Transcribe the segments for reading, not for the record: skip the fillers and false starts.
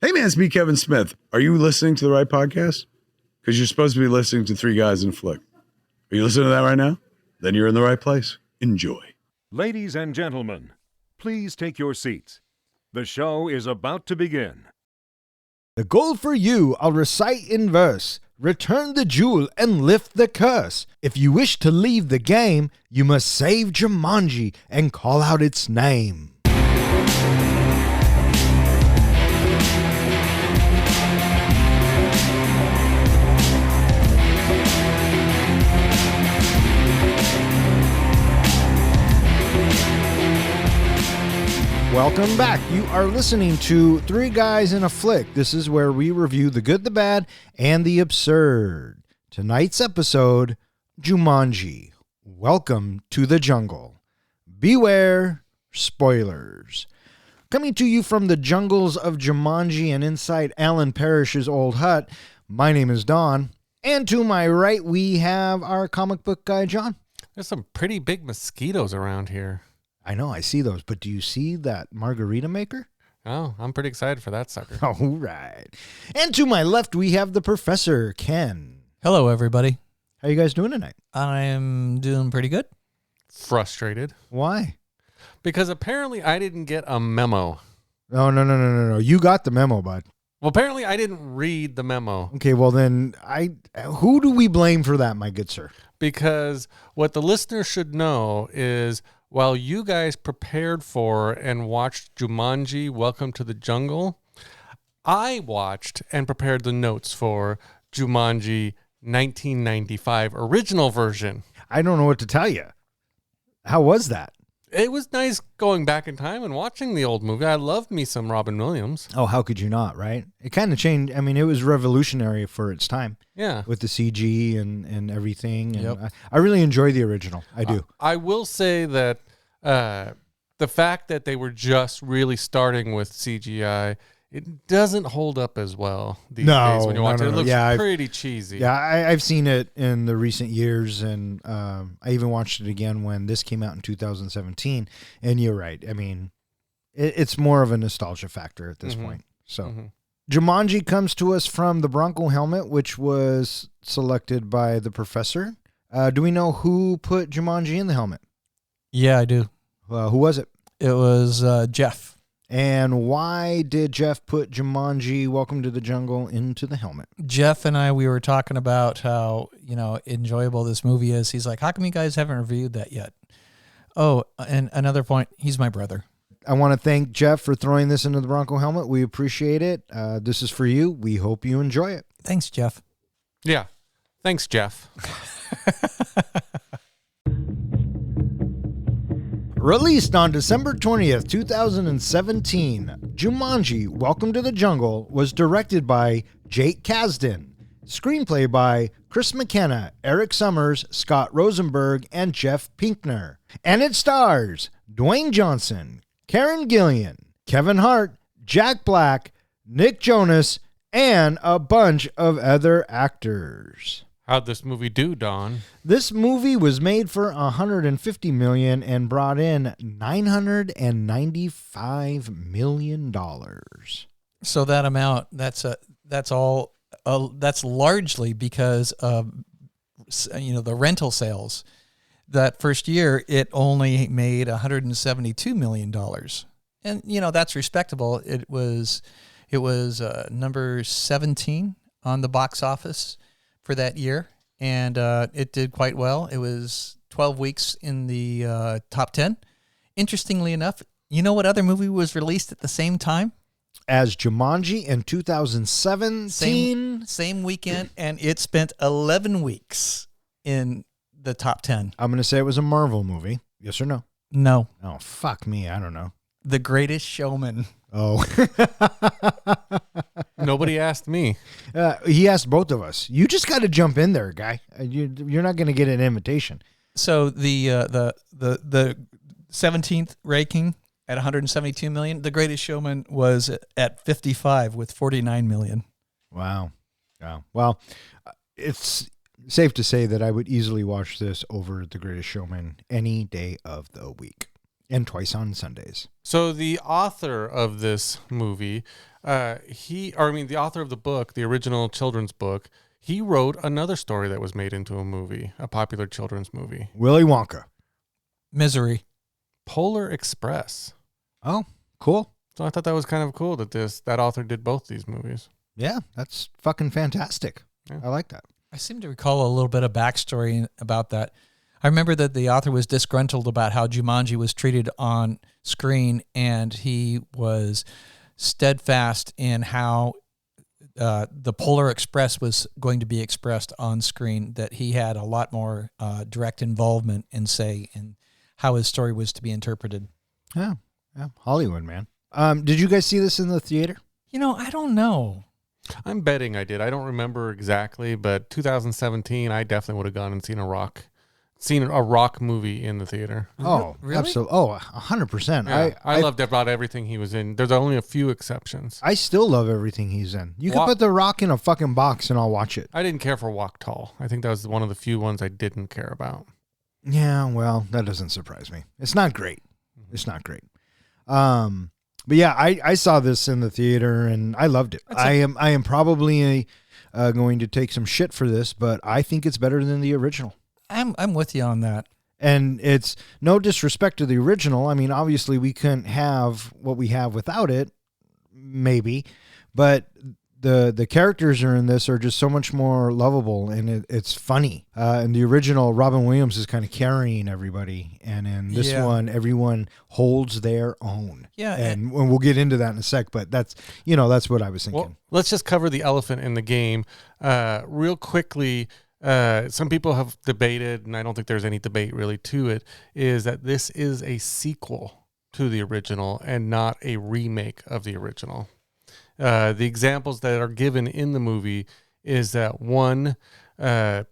Hey man, it's me, Kevin Smith. Are you listening to the right podcast? Because you're supposed to be listening to Three Guys in a Flick. Are you listening to that right now? Then you're in the right place. Enjoy. Ladies and gentlemen, please take your seats. The show is about to begin. The goal for you, I'll recite in verse. Return the jewel and lift the curse. If you wish to leave the game, you must save Jumanji and call out its name. Welcome back. You are listening to Three Guys in a Flick. This is where we review the good, the bad, and the absurd. Tonight's episode, Jumanji. Welcome to the jungle. Beware spoilers. Coming to you from the jungles of Jumanji and inside Alan Parrish's old hut, my name is Don. And to my right, we have our comic book guy, John. There's some pretty big mosquitoes around here. I know, I see those, but do you see that margarita maker? Oh, I'm pretty excited for that sucker. All right. And to my left, we have the Professor, Ken. Hello, everybody. How you guys doing tonight? I'm doing pretty good. Frustrated. Why? Because apparently I didn't get a memo. No. You got the memo, bud. Well, apparently I didn't read the memo. Okay, well then, who do we blame for that, my good sir? Because what the listener should know is while you guys prepared for and watched Jumanji, Welcome to the Jungle, I watched and prepared the notes for Jumanji 1995 original version. I don't know what to tell you. How was that? It was nice going back in time and watching the old movie. I loved me some Robin Williams. Oh, how could you not, right? It kind of changed. I mean, it was revolutionary for its time. Yeah. With the CG and everything. And Yep. I really enjoy the original. I do. I will say that the fact that they were just really starting with CGI, it doesn't hold up as well these days when you watch it. It looks pretty cheesy. Yeah, I've seen it in the recent years, and I even watched it again when this came out in 2017. And you're right. I mean, it's more of a nostalgia factor at this point. So, Jumanji comes to us from the Bronco helmet, which was selected by the Professor. Do we know who put Jumanji in the helmet? Yeah, I do. Who was it? It was Jeff. And why did Jeff put Jumanji, Welcome to the Jungle, into the helmet? Jeff and I, we were talking about how, enjoyable this movie is. He's like, how come you guys haven't reviewed that yet? Oh, and another point, he's my brother. I want to thank Jeff for throwing this into the Bronco helmet. We appreciate it. This is for you. We hope you enjoy it. Thanks, Jeff. Yeah. Thanks, Jeff. Released on December 20th, 2017, Jumanji, Welcome to the Jungle was directed by Jake Kasdan. Screenplay by Chris McKenna, Eric Summers, Scott Rosenberg, and Jeff Pinkner. And it stars Dwayne Johnson, Karen Gillan, Kevin Hart, Jack Black, Nick Jonas, and a bunch of other actors. How'd this movie do, Don? This movie was made for $150 million and brought in $995 million. So that amount, that's largely because of the rental sales. That first year, it only made $172 million, and that's respectable. It was number 17 on the box office for that year, and it did quite well. It was 12 weeks in the top 10. Interestingly enough, you know what other movie was released at the same time? As Jumanji in 2017. Same weekend, and it spent 11 weeks in the top 10. I'm going to say it was a Marvel movie. Yes or no? No. Oh, fuck me. I don't know. The Greatest Showman. Oh. Nobody asked me. He asked both of us. You just got to jump in there, guy. You're not going to get an invitation. So the 17th ranking at 172 million. The Greatest Showman was at 55 with 49 million. Wow. Well, it's safe to say that I would easily watch this over The Greatest Showman any day of the week. And twice on Sundays. So the author of this movie, the author of the book, the original children's book, he wrote another story that was made into a movie, a popular children's movie. Willy Wonka. Misery. Polar Express. Oh, cool. So I thought that was kind of cool that that author did both these movies. Yeah, that's fucking fantastic. Yeah. I like that. I seem to recall a little bit of backstory about that. I remember that the author was disgruntled about how Jumanji was treated on screen, and he was steadfast in how the Polar Express was going to be expressed on screen, that he had a lot more direct involvement in say in how his story was to be interpreted. Yeah. Hollywood, man. Did you guys see this in the theater? I don't know. I'm betting I did. I don't remember exactly, but 2017, I definitely would have gone and seen a rock movie in the theater. Oh, Really? absolutely. Oh, 100%. Yeah, I loved about everything he was in. There's only a few exceptions. I still love everything he's in. You can Wa- put The Rock in a fucking box and I'll watch it. I didn't care for Walk Tall. I think that was one of the few ones I didn't care about. Yeah, well, that doesn't surprise me. It's not great. It's not great. But yeah, I saw this in the theater and I loved it. I am probably going to take some shit for this, but I think it's better than the original. I'm with you on that. And it's no disrespect to the original. I mean, obviously we couldn't have what we have without it, maybe, but the characters are in this are just so much more lovable, and it's funny. In the original, Robin Williams is kind of carrying everybody, and in this one, everyone holds their own. Yeah, and we'll get into that in a sec. But that's what I was thinking. Well, let's just cover the elephant in the game real quickly. Some people have debated, and I don't think there's any debate really to it, is that this is a sequel to the original and not a remake of the original. The examples that are given in the movie is that one, in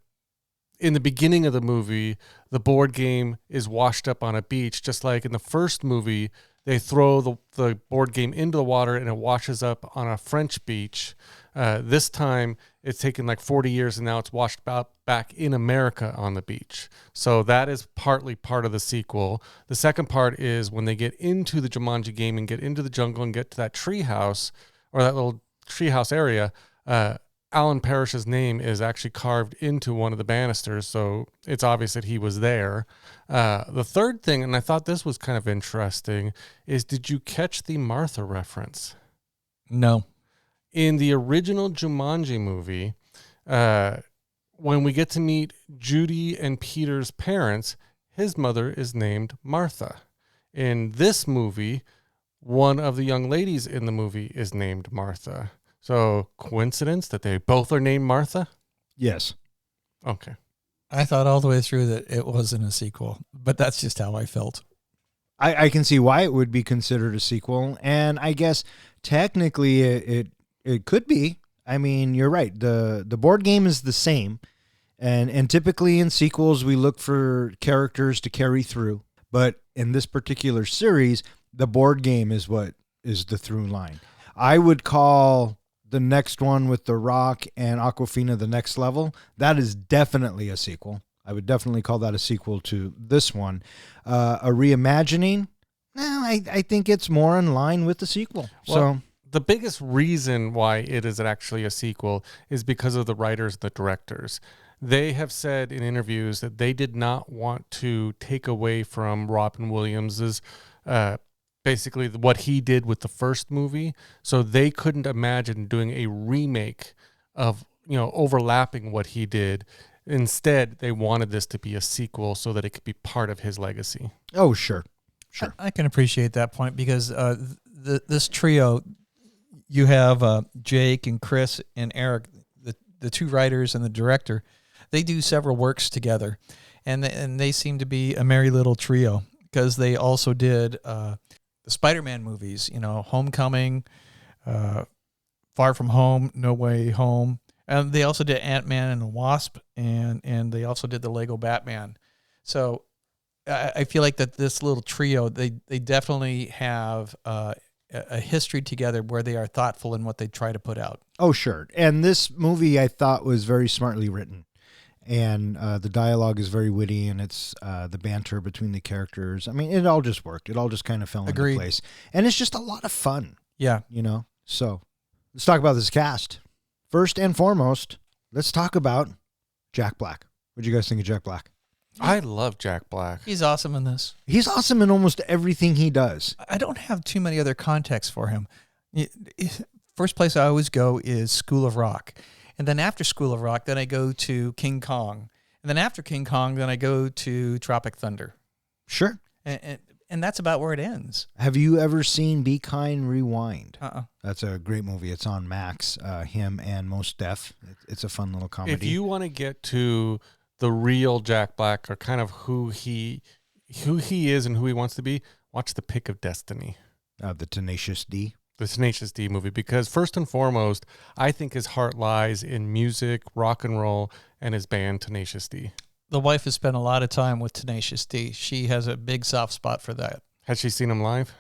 the beginning of the movie, the board game is washed up on a beach, just like in the first movie, they throw the board game into the water and it washes up on a French beach. This time it's taken like 40 years and now it's washed back in America on the beach. So that is partly part of the sequel. The second part is when they get into the Jumanji game and get into the jungle and get to that tree house, or that little treehouse area, Alan Parrish's name is actually carved into one of the banisters, so it's obvious that he was there. The third thing, and I thought this was kind of interesting, is did you catch the Martha reference? No. In the original Jumanji movie, when we get to meet Judy and Peter's parents, his mother is named Martha. In this movie, one of the young ladies in the movie is named Martha. So, coincidence that they both are named Martha? Yes. Okay. I thought all the way through that it wasn't a sequel, but that's just how I felt. I can see why it would be considered a sequel, and I guess technically it could be. I mean, you're right. The board game is the same, and typically in sequels we look for characters to carry through, but in this particular series, the board game is what is the through line. I would call the next one with The Rock and Awkwafina the next level. That is definitely a sequel. I would definitely call that a sequel to this one. A reimagining, I think it's more in line with the sequel. Well, the biggest reason why it is actually a sequel is because of the writers and the directors. They have said in interviews that they did not want to take away from Robin Williams's basically what he did with the first movie. So they couldn't imagine doing a remake of, overlapping what he did. Instead, they wanted this to be a sequel so that it could be part of his legacy. Oh, sure. I can appreciate that point because this trio, you have Jake and Chris and Eric, the two writers and the director, they do several works together, and they seem to be a merry little trio because they also did the Spider-Man movies, Homecoming, Far From Home, No Way Home, and they also did Ant-Man and the Wasp, and they also did the Lego Batman. So I feel like that this little trio, they definitely have a history together where they are thoughtful in what they try to put out. Oh, sure. And this movie I thought was very smartly written. And the dialogue is very witty, and it's the banter between the characters. I mean, it all just worked. It all just kind of fell Agreed. into place. And it's just a lot of fun, Yeah. you know? So let's talk about this cast. First and foremost, let's talk about Jack Black. What do you guys think of Jack Black? I love Jack Black. He's awesome in this. He's awesome in almost everything he does. I don't have too many other contexts for him. First place I always go is School of Rock. And then after School of Rock, then I go to King Kong. And then after King Kong, then I go to Tropic Thunder. Sure. And that's about where it ends. Have you ever seen Be Kind Rewind? Uh-uh. That's a great movie. It's on Max, him and Mos Def. It's a fun little comedy. If you want to get to the real Jack Black, or kind of who he is and who he wants to be, watch The Pick of Destiny, The Tenacious D. the Tenacious D movie, because first and foremost, I think his heart lies in music, rock and roll, and his band Tenacious D. The wife has spent a lot of time with Tenacious D. She has a big soft spot for that. Has she seen him live?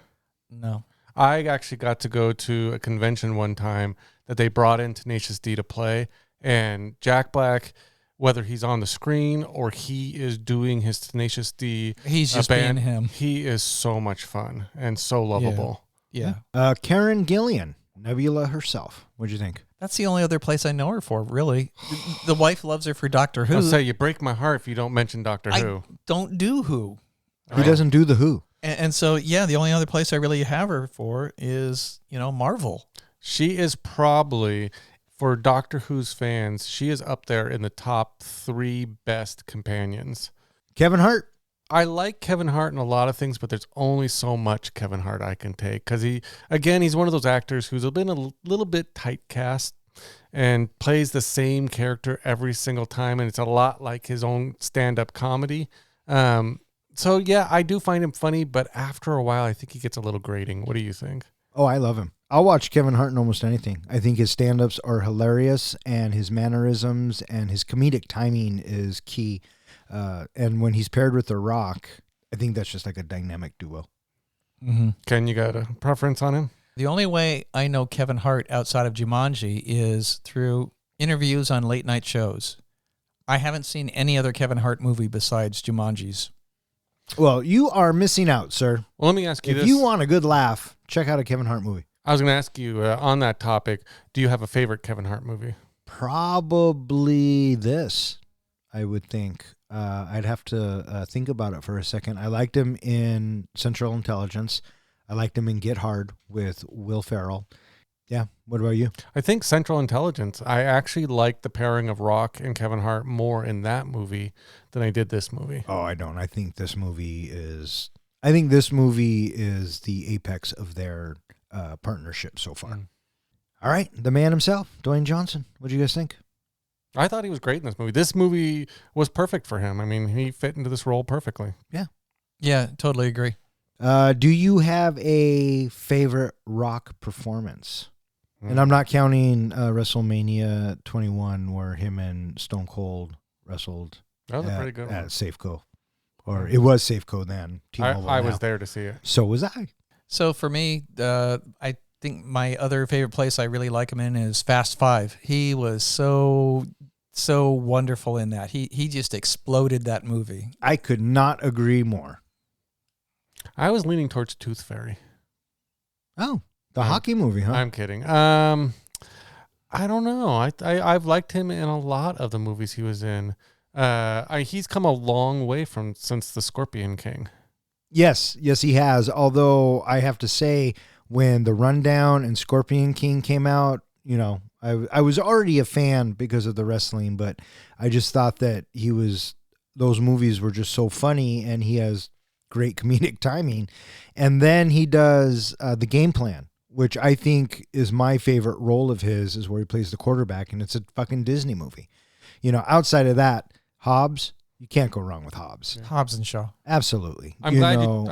No. I actually got to go to a convention one time that they brought in Tenacious D to play, and Jack Black, whether he's on the screen or he is doing his Tenacious D He's just band, being him. he is so much fun and so lovable. Yeah. Karen Gillian, Nebula herself. What'd you think? That's the only other place I know her for, really. The wife loves her for Doctor Who. I'll say you break my heart if you don't mention Doctor Who. Don't do Who. He doesn't do the Who. And so, yeah, the only other place I really have her for is, Marvel. She is probably, for Doctor Who's fans, she is up there in the top 3 best companions. Kevin Hart. I like Kevin Hart in a lot of things, but there's only so much Kevin Hart I can take, because he's one of those actors who's been a little bit typecast and plays the same character every single time, and it's a lot like his own stand-up comedy. So yeah, I do find him funny, but after a while, I think he gets a little grating. What do you think? Oh, I love him. I'll watch Kevin Hart in almost anything. I think his stand-ups are hilarious, and his mannerisms and his comedic timing is key. And when he's paired with The Rock, I think that's just like a dynamic duo. Mm-hmm. Ken, you got a preference on him? The only way I know Kevin Hart outside of Jumanji is through interviews on late night shows. I haven't seen any other Kevin Hart movie besides Jumanji's. Well, you are missing out, sir. Well, let me ask you If this. you want a good laugh, check out a Kevin Hart movie. I was going to ask you on that topic, do you have a favorite Kevin Hart movie? Probably this, I would think. I'd have to think about it for a second. I liked him in Central Intelligence. I liked him in Get Hard with Will Ferrell. Yeah. What about you? I think Central Intelligence. I actually like the pairing of Rock and Kevin Hart more in that movie than I did this movie. Oh, I don't. I think this movie is the apex of their partnership so far. All right. The man himself, Dwayne Johnson. What do you guys think? I thought he was great in this movie. This movie was perfect for him. I mean, he fit into this role perfectly. Yeah, totally agree. Do you have a favorite Rock performance? And I'm not counting WrestleMania 21 where him and Stone Cold wrestled That was a pretty good at one. Safeco. Or it was Safeco then. T-Mobile I now. was there to see it. So was I. So for me, I think my other favorite place I really like him in is Fast Five. He was so wonderful in that. He just exploded that movie. I could not agree more. I was leaning towards Tooth Fairy. Oh, the hockey movie, huh? I'm kidding. I don't know. I've liked him in a lot of the movies he was in. He's come a long way since The Scorpion King. Yes, he has. Although I have to say, when The Rundown and Scorpion King came out, I was already a fan because of the wrestling, but I just thought that those movies were just so funny, and he has great comedic timing. And then he does The Game Plan, which I think is my favorite role of his, is where he plays the quarterback, and it's a fucking Disney movie. Outside of that, Hobbs, you can't go wrong with Hobbs. Hobbs and Shaw. Absolutely. I'm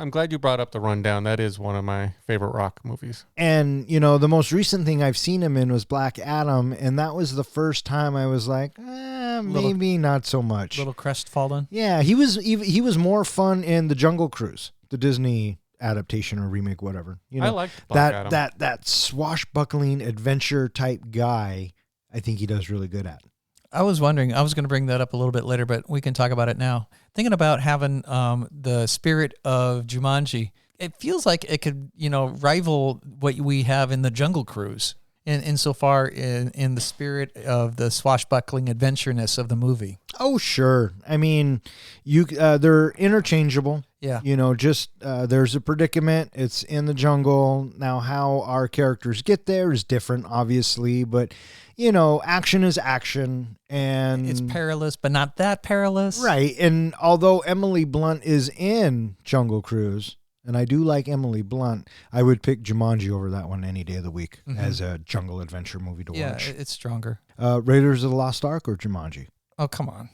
glad you brought up The Rundown. That is one of my favorite Rock movies. And, the most recent thing I've seen him in was Black Adam, and that was the first time I was like, maybe not so much. Little crestfallen. Yeah, he was more fun in The Jungle Cruise, the Disney adaptation or remake, whatever. I liked Black Adam. That swashbuckling adventure type guy, I think he does really good at. I was wondering, I was going to bring that up a little bit later, but we can talk about it now. Thinking about having the spirit of Jumanji, it feels like it could, rival what we have in the Jungle Cruise insofar in the spirit of the swashbuckling adventureness of the movie. Oh, sure. I mean, they're interchangeable. Yeah. There's a predicament. It's in the jungle. Now, how our characters get there is different, obviously, but, action is action. And it's perilous, but not that perilous. Right. And although Emily Blunt is in Jungle Cruise, and I do like Emily Blunt, I would pick Jumanji over that one any day of the week as a jungle adventure movie to watch. Yeah, it's stronger. Raiders of the Lost Ark or Jumanji? Oh, come on.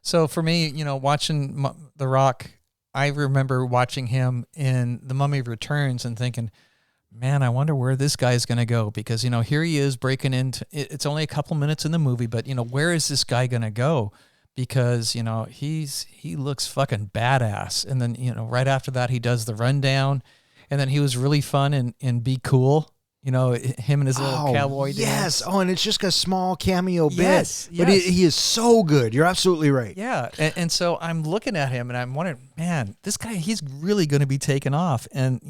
So for me, watching The Rock, I remember watching him in The Mummy Returns and thinking, man, I wonder where this guy's going to go, because, here he is breaking into, it's only a couple minutes in the movie, but, where is this guy going to go? Because, he looks fucking badass. And then, right after that, he does the rundown, and then he was really fun in Be Cool. Him and his little cowboy dance. Yes. Oh, and it's just a small cameo bit. Yes. But he is so good. You're absolutely right. Yeah. And so I'm looking at him and I'm wondering, man, this guy, he's really going to be taken off. And,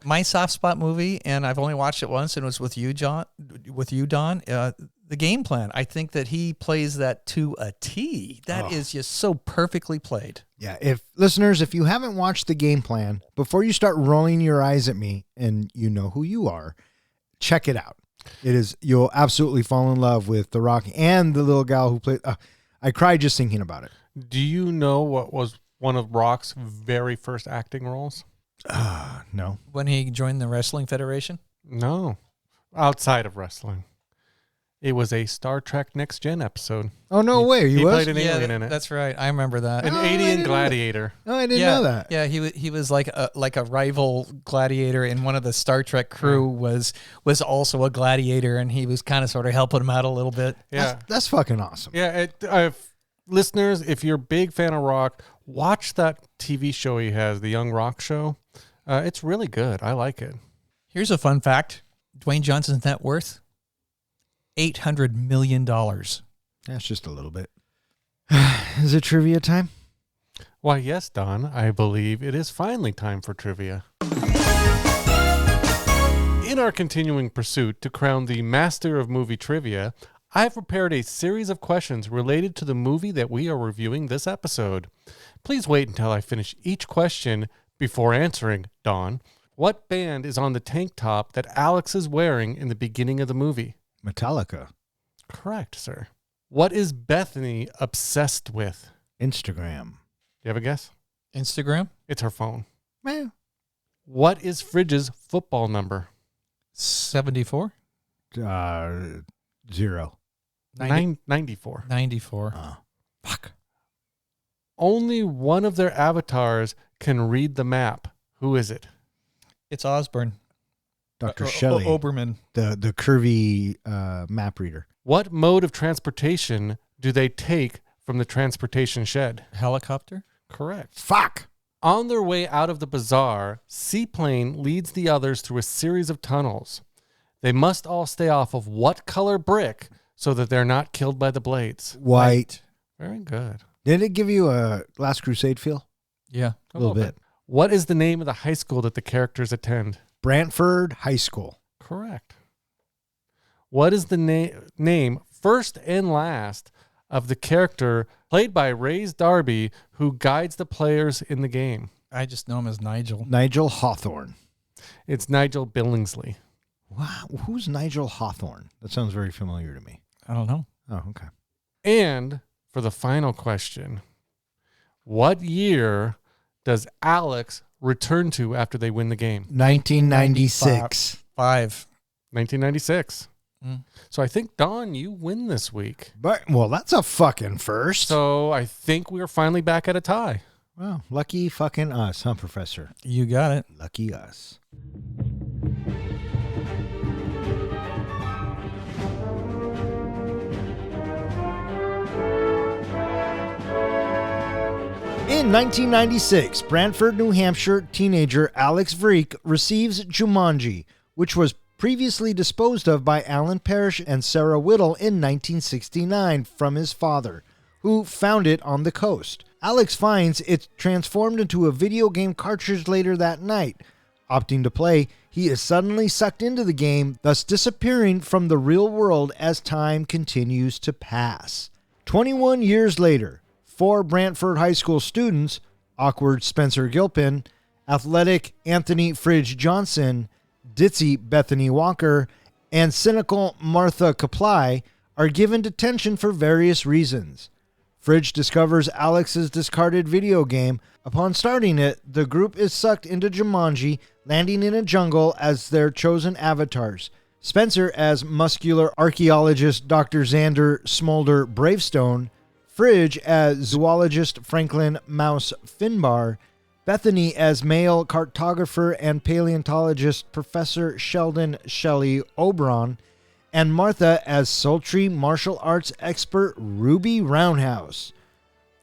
my soft spot movie, and I've only watched it once, and it was with you, Don, The Game Plan. I think that he plays that to a T. That is just so perfectly played. Yeah. Listeners, if you haven't watched The Game Plan, before you start rolling your eyes at me, and you know who you are, check it out. You'll absolutely fall in love with The Rock and the little gal who played. I cried just thinking about it. Do you know what was one of Rock's very first acting roles? No. When he joined the Wrestling Federation? No. Outside of wrestling. It was a Star Trek Next Gen episode. Oh, no way. He was? played an alien in it. That's right. I remember that. An I alien didn't gladiator. No, I didn't know that. Yeah, he was like a rival gladiator, and one of the Star Trek crew was also a gladiator, and he was kind of sort of helping him out a little bit. Yeah. That's fucking awesome. Yeah. Listeners, if you're a big fan of Rock, watch that TV show he has, The Young Rock Show. It's really good. I like it. Here's a fun fact. Dwayne Johnson's net worth, $800 million. That's just a little bit. Is it trivia time? Why, yes, Don. I believe it is finally time for trivia. In our continuing pursuit to crown the master of movie trivia, I've prepared a series of questions related to the movie that we are reviewing this episode. Please wait until I finish each question before answering, Don. What band is on the tank top that Alex is wearing in the beginning of the movie? Metallica. Correct, sir. What is Bethany obsessed with? Instagram. You have a guess? Instagram? It's her phone. Man. What is Fridge's football number? 74? 0. 94. 94. Fuck. Only one of their avatars can read the map. Who is it? It's Osborne. Dr. Shelley. Oberman. The curvy map reader. What mode of transportation do they take from the transportation shed? Helicopter? Correct. Fuck. On their way out of the bazaar, Seaplane leads the others through a series of tunnels. They must all stay off of what color brick so that they're not killed by the blades? White. Very good. Did it give you a Last Crusade feel? Yeah. A little bit. What is the name of the high school that the characters attend? Brantford High School. Correct. What is the name, first and last, of the character played by Ray's Darby who guides the players in the game? I just know him as Nigel. Nigel Hawthorne. It's Nigel Billingsley. Wow. Who's Nigel Hawthorne? That sounds very familiar to me. I don't know. Oh, okay. And for the final question, what year does Alex return to after they win the game? 1996. 1996. Mm. So I think, Don, you win this week. Well, that's a fucking first. So I think we're finally back at a tie. Well, lucky fucking us, huh, Professor? You got it. Lucky us. In 1996, Brantford, New Hampshire teenager Alex Vreek receives Jumanji, which was previously disposed of by Alan Parrish and Sarah Whittle in 1969 from his father, who found it on the coast. Alex finds it's transformed into a video game cartridge later that night. Opting to play, he is suddenly sucked into the game, thus disappearing from the real world as time continues to pass. 21 years later, 4 Brantford High School students, awkward Spencer Gilpin, athletic Anthony Fridge Johnson, ditzy Bethany Walker, and cynical Martha Kaplan, are given detention for various reasons. Fridge discovers Alex's discarded video game. Upon starting it, the group is sucked into Jumanji, landing in a jungle as their chosen avatars. Spencer as muscular archaeologist Dr. Xander Smolder Bravestone, Fridge as zoologist Franklin Mouse Finbar, Bethany as male cartographer and paleontologist Professor Sheldon Shelley Oberon, and Martha as sultry martial arts expert Ruby Roundhouse.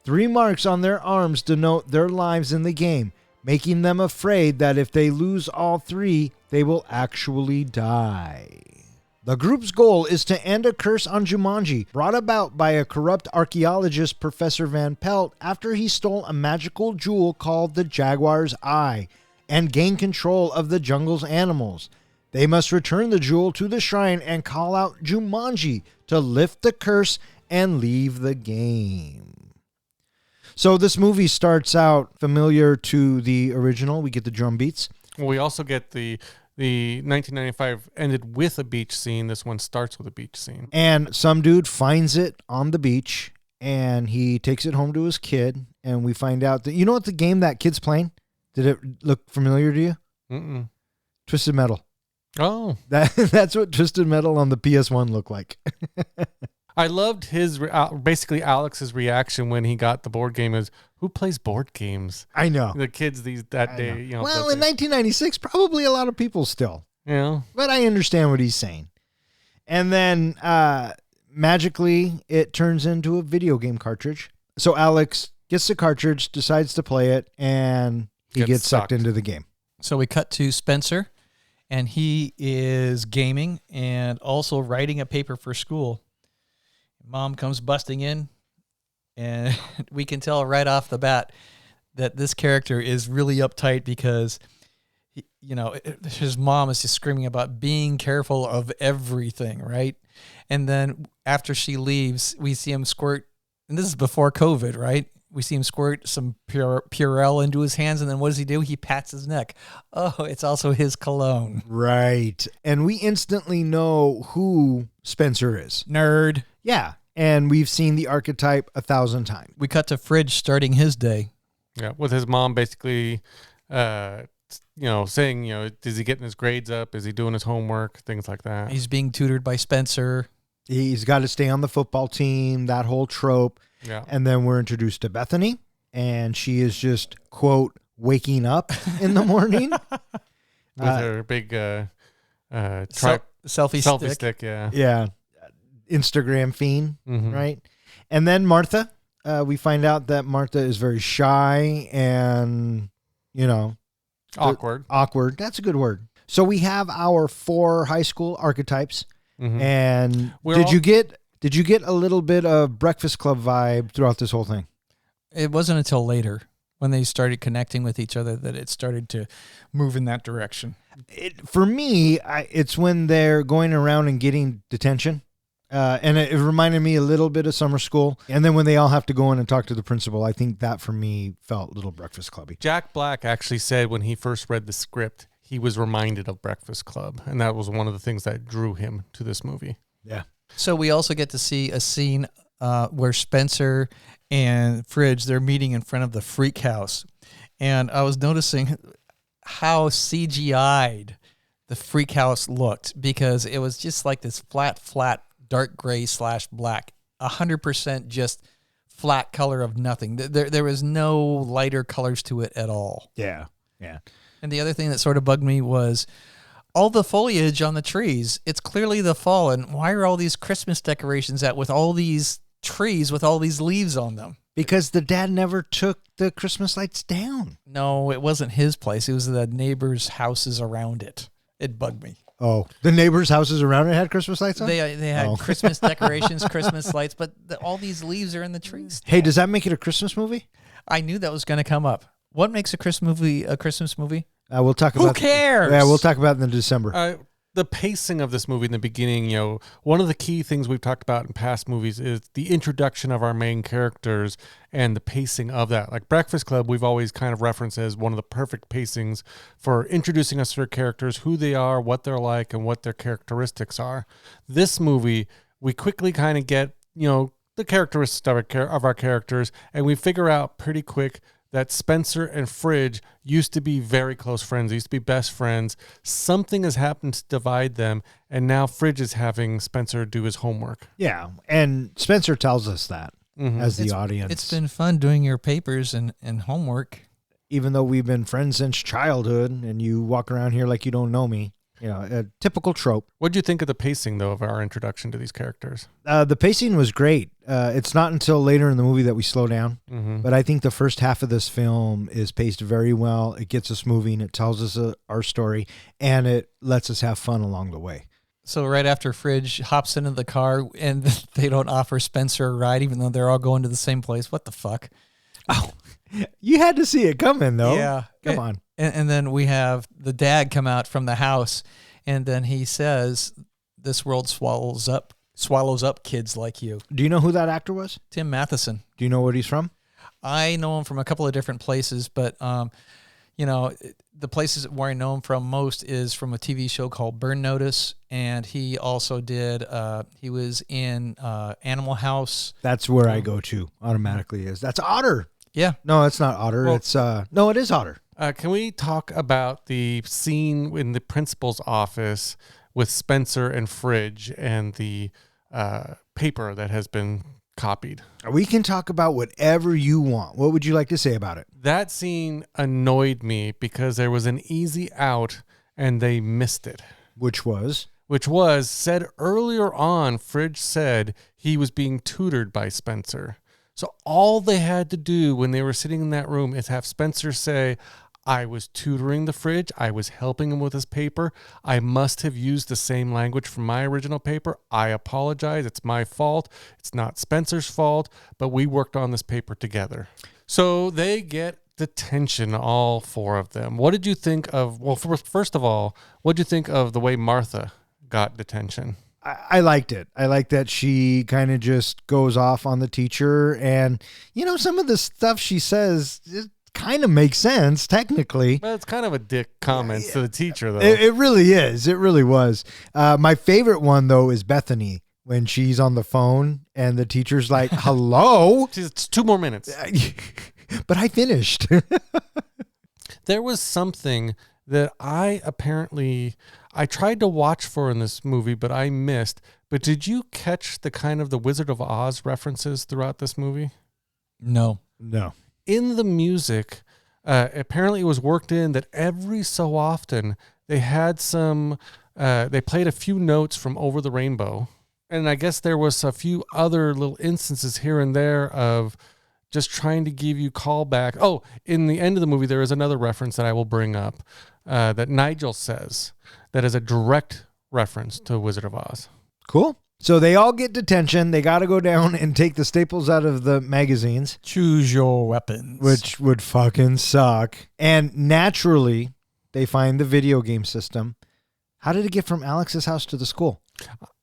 3 marks on their arms denote their lives in the game, making them afraid that if they lose all 3, they will actually die. The group's goal is to end a curse on Jumanji, brought about by a corrupt archaeologist, Professor Van Pelt, after he stole a magical jewel called the Jaguar's Eye, and gain control of the jungle's animals. They must return the jewel to the shrine and call out Jumanji to lift the curse and leave the game. So this movie starts out familiar to the original. We get the drum beats. Well, we also get the 1995 ended with a beach scene. This one starts with a beach scene. And some dude finds it on the beach, and he takes it home to his kid, and we find out that, you know what the game that kid's playing? Did it look familiar to you? Mm-mm. Twisted Metal. Oh. That's what Twisted Metal on the PS1 looked like. I loved his, basically Alex's reaction when he got the board game is, who plays board games? I know. The kids that day, you know. Well, in 1996, probably a lot of people still. Yeah. But I understand what he's saying. And then magically, it turns into a video game cartridge. So Alex gets the cartridge, decides to play it, and he gets sucked into the game. So we cut to Spencer, and he is gaming and also writing a paper for school. Mom comes busting in, and we can tell right off the bat that this character is really uptight because, his mom is just screaming about being careful of everything, right? And then after she leaves, we see him squirt, and this is before COVID, right? We see him squirt some Purell into his hands, and then what does he do? He pats his neck. Oh, it's also his cologne. Right. And we instantly know who Spencer is. Nerd. Yeah. And we've seen the archetype 1,000 times. We cut to Fridge starting his day. Yeah, with his mom basically, saying, is he getting his grades up? Is he doing his homework? Things like that. He's being tutored by Spencer. He's got to stay on the football team, that whole trope. Yeah. And then we're introduced to Bethany, and she is just, quote, waking up in the morning. With her big selfie stick, yeah. Yeah. Instagram fiend, Mm-hmm. right? And then Martha, we find out that Martha is very shy and, Awkward. Awkward. That's a good word. So we have our 4 high school archetypes. Mm-hmm. And did you get a little bit of Breakfast Club vibe throughout this whole thing? It wasn't until later when they started connecting with each other that it started to move in that direction. For me, it's when they're going around and getting detention. And it reminded me a little bit of summer school. And then when they all have to go in and talk to the principal, I think that for me felt a little Breakfast Clubby. Jack Black actually said when he first read the script, he was reminded of Breakfast Club. And that was one of the things that drew him to this movie. Yeah. So we also get to see a scene where Spencer and Fridge, they're meeting in front of the Freak House. And I was noticing how CGI'd the Freak House looked, because it was just like this flat, dark gray / black, 100% just flat color of nothing. There was no lighter colors to it at all. Yeah. Yeah. And the other thing that sort of bugged me was all the foliage on the trees. It's clearly the fall, and why are all these Christmas decorations out with all these trees with all these leaves on them? Because the dad never took the Christmas lights down. No, it wasn't his place. It was the neighbors' houses around it. It bugged me. Oh, the neighbors' houses around it had Christmas lights on? They had Oh. Christmas decorations, Christmas lights, but all these leaves are in the trees. Hey, does that make it a Christmas movie? I knew that was going to come up. What makes a Christmas movie a Christmas movie? We'll talk Who about cares? Yeah, we'll talk about it in December. The pacing of this movie in the beginning, one of the key things we've talked about in past movies is the introduction of our main characters and the pacing of that. Like Breakfast Club, we've always kind of referenced as one of the perfect pacings for introducing us to our characters, who they are, what they're like, and what their characteristics are. This movie, we quickly kind of get, the characteristics of our characters, and we figure out pretty quick that Spencer and Fridge used to be very close friends. They used to be best friends. Something has happened to divide them, and now Fridge is having Spencer do his homework. Yeah, and Spencer tells us that as the audience. It's been fun doing your papers and homework. Even though we've been friends since childhood, and you walk around here like you don't know me. A typical trope. What do you think of the pacing, though, of our introduction to these characters? The pacing was great. It's not until later in the movie that we slow down, but I think the first half of this film is paced very well. It gets us moving. It tells us our story, and it lets us have fun along the way. So right after Fridge hops into the car and they don't offer Spencer a ride, even though they're all going to the same place. What the fuck? Oh, you had to see it coming, though. Yeah. Come on. And then we have the dad come out from the house, and then he says, "This world swallows up kids like you." Do you know who that actor was? Tim Matheson. Do you know what he's from? I know him from a couple of different places, but the places where I know him from most is from a TV show called Burn Notice, and he also did. He was in Animal House. That's where I go to automatically. That's Otter. Yeah. No, it's not Otter. Well, it's no, it is Otter. Can we talk about the scene in the principal's office with Spencer and Fridge and the paper that has been copied? We can talk about whatever you want. What would you like to say about it? That scene annoyed me because there was an easy out and they missed it. Which was said earlier on, Fridge said he was being tutored by Spencer. So all they had to do when they were sitting in that room is have Spencer say, "I was tutoring the Fridge. I was helping him with his paper. I must have used the same language from my original paper. I apologize. It's my fault. It's not Spencer's fault, but we worked on this paper together." So they get detention, all four of them. What did you think of, first of all, what did you think of the way Martha got detention? I liked it. I like that she kind of just goes off on the teacher, and some of the stuff she says it kind of makes sense technically. Well, it's kind of a dick comment to the teacher, though. It really is. It really was. My favorite one though is Bethany when she's on the phone and the teacher's like, "Hello." It's 2 more minutes. But I finished. There was something that I tried to watch for in this movie, but I missed. But did you catch the kind of the Wizard of Oz references throughout this movie? No. In the music, apparently it was worked in that every so often they had they played a few notes from Over the Rainbow. And I guess there was a few other little instances here and there of just trying to give you callback. Oh, in the end of the movie, there is another reference that I will bring up that Nigel says that is a direct reference to Wizard of Oz. Cool. So they all get detention. They got to go down and take the staples out of the magazines. Choose your weapons. Which would fucking suck. And naturally, they find the video game system. How did it get from Alex's house to the school?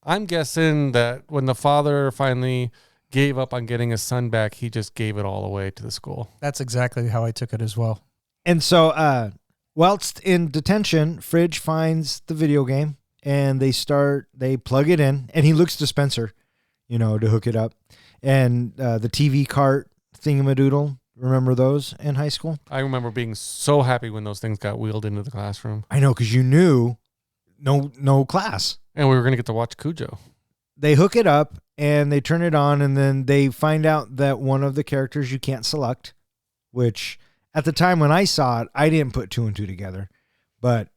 I'm guessing that when the father finally gave up on getting his son back, he just gave it all away to the school. That's exactly how I took it as well. And so, whilst in detention, Fridge finds the video game and they plug it in, and he looks to Spencer, to hook it up. And the TV cart thingamadoodle, remember those in high school? I remember being so happy when those things got wheeled into the classroom. I know, because you knew no class. And we were going to get to watch Cujo. They hook it up and they turn it on, and then they find out that one of the characters you can't select, which at the time when I saw it, I didn't put 2 and 2 together, but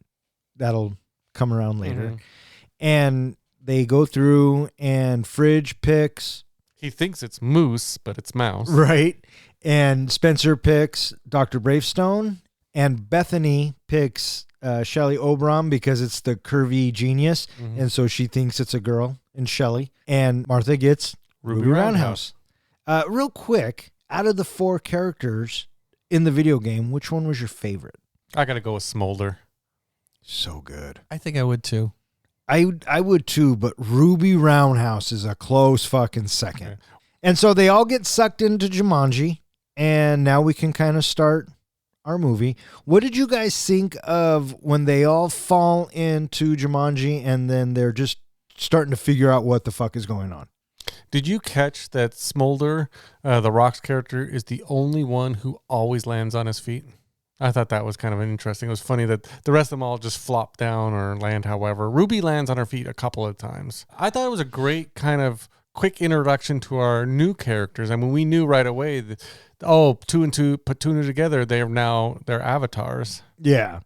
that'll come around later. Mm-hmm. And they go through, and Fridge picks. He thinks it's Moose, but it's Mouse. Right. And Spencer picks Dr. Bravestone, And Bethany picks Shelley Oberon because it's the curvy genius, and so she thinks it's a girl in Shelley. And Martha gets Ruby Roundhouse. Real quick, out of the 4 characters in the video game, which one was your favorite? I got to go with Smolder. So good. I think I would too. I would too, but Ruby Roundhouse is a close fucking second. Okay. And so they all get sucked into Jumanji, and now we can kind of start our movie. What did you guys think of when they all fall into Jumanji and then they're just starting to figure out what the fuck is going on? Did you catch that Smolder, the Rock's character, is the only one who always lands on his feet? I thought that was kind of interesting. It was funny that the rest of them all just flop down or land however. Ruby lands on her feet a couple of times. I thought it was a great kind of quick introduction to our new characters. I mean, we knew right away that, 2 and 2, put 2 and 2 together, they're now their avatars. Yeah.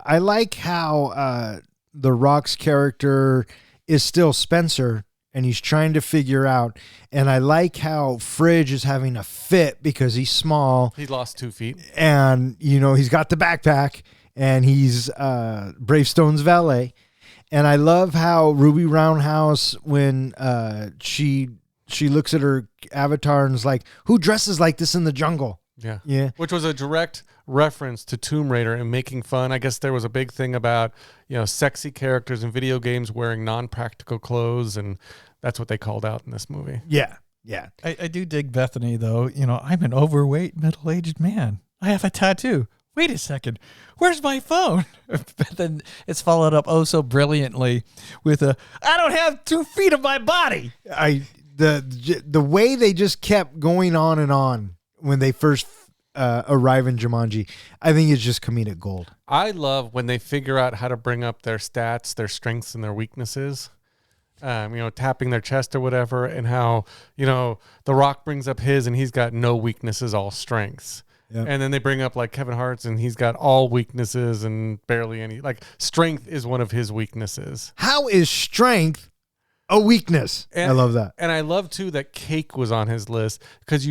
I like how the Rock's character is still Spencer, and he's trying to figure out. And I like how Fridge is having a fit because he's small. He lost 2 feet. And, he's got the backpack, and he's Bravestone's valet. And I love how Ruby Roundhouse, when she looks at her avatar and is like, who dresses like this in the jungle? Yeah. Which was a direct reference to Tomb Raider and making fun. I guess there was a big thing about, sexy characters in video games wearing non-practical clothes, and that's what they called out in this movie. Yeah. I do dig Bethany, though. I'm an overweight, middle-aged man. I have a tattoo. Wait a second. Where's my phone? But then it's followed up so brilliantly with I don't have 2 feet of my body. The way they just kept going on and on when they first arrive in Jumanji, I think it's just comedic gold. I love when they figure out how to bring up their stats, their strengths, and their weaknesses. Tapping their chest or whatever, and how, The Rock brings up his and he's got no weaknesses, all strengths. Yep. And then they bring up like Kevin Hart's and he's got all weaknesses and barely any. Like strength is one of his weaknesses. How is strength a weakness? I love that. And I love too that cake was on his list because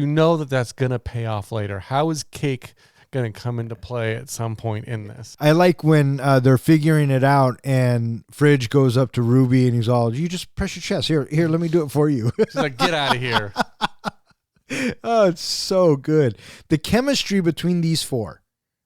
that's going to pay off later. How is cake going to come into play at some point in this? I like when they're figuring it out and Fridge goes up to Ruby and he's all, you just press your chest. Here, let me do it for you. She's like, get out of here. Oh, it's so good. The chemistry between these 4.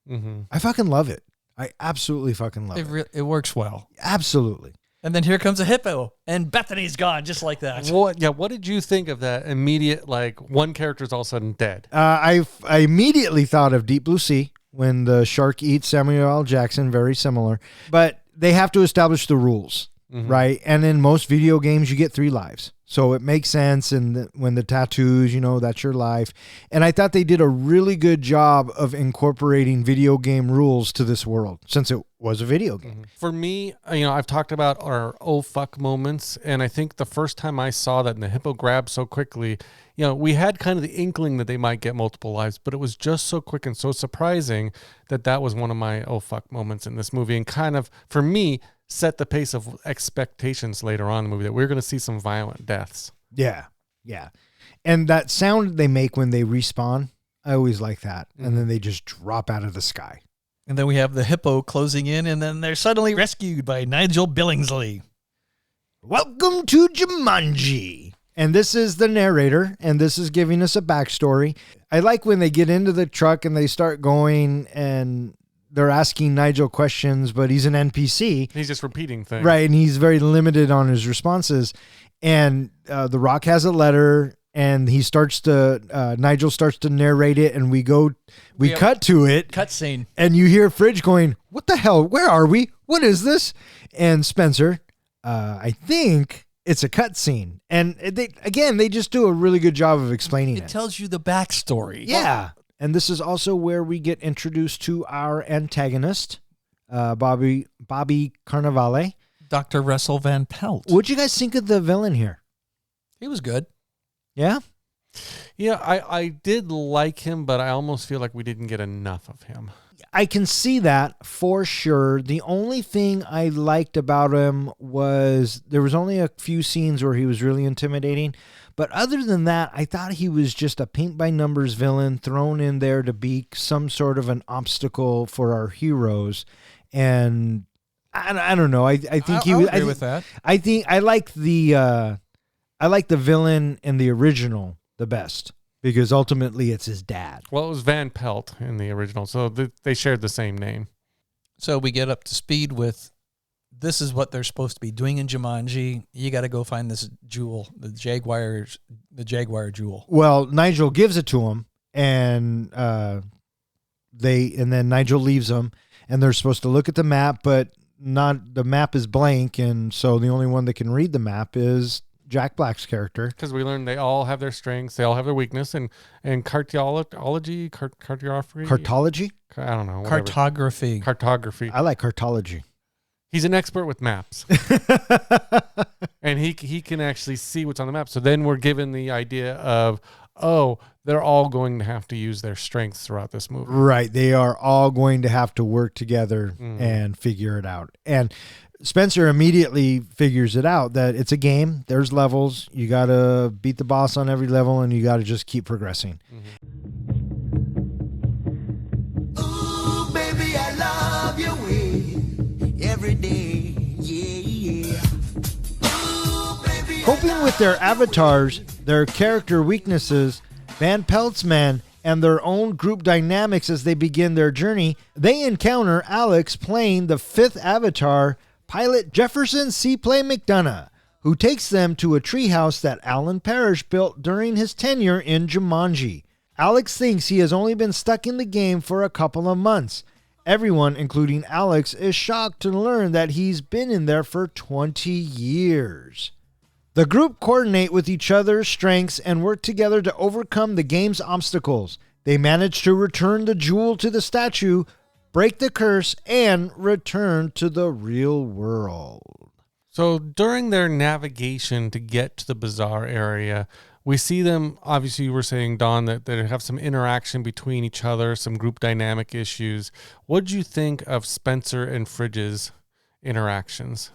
Mm-hmm. I fucking love it. I absolutely fucking love it. It works well. Absolutely. And then here comes a hippo, and Bethany's gone just like that. What did you think of that immediate, one character's all of a sudden dead? I immediately thought of Deep Blue Sea when the shark eats Samuel L. Jackson, very similar. But they have to establish the rules, right? And in most video games, you get 3 lives. So it makes sense. And when the tattoos, that's your life. And I thought they did a really good job of incorporating video game rules to this world since it was a video game. For me, I've talked about our oh fuck moments. And I think the first time I saw that and the hippo grabbed so quickly, we had kind of the inkling that they might get multiple lives, but it was just so quick and so surprising that was one of my oh fuck moments in this movie. And kind of, for me, set the pace of expectations later on in the movie that we're going to see some violent deaths. Yeah. And that sound they make when they respawn, I always like that. And then they just drop out of the sky. And then we have the hippo closing in, and then they're suddenly rescued by Nigel Billingsley. Welcome to Jumanji. And this is the narrator, and this is giving us a backstory. I like when they get into the truck and they start going and they're asking Nigel questions, but he's an NPC. He's just repeating things. Right, and he's very limited on his responses. And The Rock has a letter, and Nigel starts to narrate it, and we cut to it. Cutscene. And you hear Fridge going, what the hell? Where are we? What is this? And Spencer, I think it's a cutscene. And they just do a really good job of explaining it. It tells you the backstory. Yeah. And this is also where we get introduced to our antagonist, Bobby Cannavale. Dr. Russell Van Pelt. What'd you guys think of the villain here? He was good. Yeah? Yeah, I did like him, but I almost feel like we didn't get enough of him. I can see that for sure. The only thing I liked about him was there was only a few scenes where he was really intimidating, But other than that, I thought he was just a paint-by-numbers villain thrown in there to be some sort of an obstacle for our heroes. And I don't know. I think he I'll was. agree with that. I think I like the villain in the original the best because ultimately it's his dad. Well, it was Van Pelt in the original, so they shared the same name. So we get up to speed with this is what they're supposed to be doing in Jumanji. You got to go find this jewel, the Jaguar jewel. Well, Nigel gives it to him, and then Nigel leaves them, and they're supposed to look at the map, but the map is blank, and so the only one that can read the map is Jack Black's character. Because we learned they all have their strengths, they all have their weakness, and cartography. Cartology? I don't know. Whatever. Cartography. I like cartology. He's an expert with maps, and he can actually see what's on the map. So then we're given the idea of, oh, they're all going to have to use their strengths throughout this movie. Right. They are all going to have to work together and figure it out. And Spencer immediately figures it out that it's a game. There's levels. You got to beat the boss on every level, and you got to just keep progressing. Ooh, baby, I love your way every day. Yeah. Ooh, baby, Coping with their avatars, their character weaknesses, Van Pelt's men, and their own group dynamics as they begin their journey, they encounter Alex playing the fifth avatar, pilot Jefferson Seaplay McDonough, who takes them to a treehouse that Alan Parrish built during his tenure in Jumanji. Alex thinks he has only been stuck in the game for a couple of months. Everyone, including Alex, is shocked to learn that he's been in there for 20 years. The group coordinate with each other's strengths and work together to overcome the game's obstacles. They manage to return the jewel to the statue, break the curse, and return to the real world. So during their navigation to get to the bazaar area, we see them, obviously you were saying, Don, that they have some interaction between each other, some group dynamic issues. What did you think of Spencer and Fridge's interactions?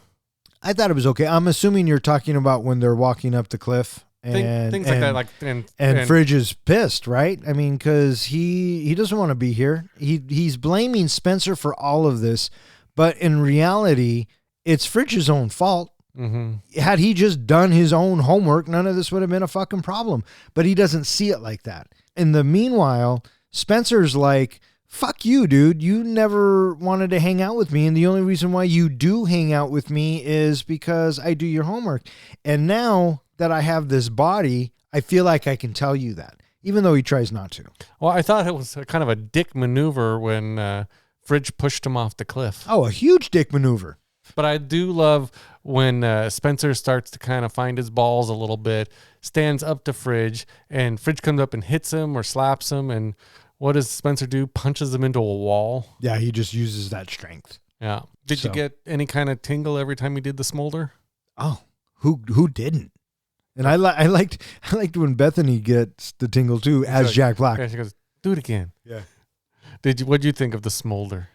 I thought it was okay. I'm assuming you're talking about when they're walking up the cliff. And, things like that. And Fridge is pissed, right? I mean, because he doesn't want to be here. He's blaming Spencer for all of this, but in reality, it's Fridge's own fault. Mm-hmm. Had he just done his own homework, none of this would have been a fucking problem. But he doesn't see it like that. In the meanwhile, Spencer's like, fuck you, dude. You never wanted to hang out with me. And the only reason why you do hang out with me is because I do your homework. And now that I have this body, I feel like I can tell you that, even though he tries not to. Well, I thought it was kind of a dick maneuver when Fridge pushed him off the cliff. Oh, a huge dick maneuver. But I do love when Spencer starts to kind of find his balls a little bit, stands up to Fridge, and Fridge comes up and hits him or slaps him. And what does Spencer do? Punches him into a wall. Yeah, he just uses that strength. Yeah. Did you get any kind of tingle every time he did the smolder? Oh, who didn't? And I liked when Bethany gets the tingle too as Jack Black. Yeah, she goes, do it again. Yeah. What did you think of the smolder?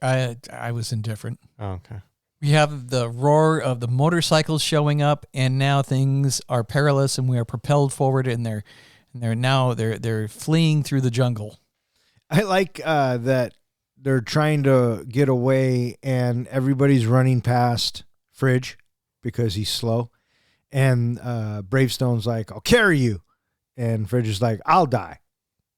I was indifferent. Oh, okay. We have the roar of the motorcycles showing up, and now things are perilous, and we are propelled forward, and they're fleeing through the jungle. I like that they're trying to get away, and everybody's running past Fridge because he's slow, and Bravestone's like, "I'll carry you," and Fridge is like, "I'll die."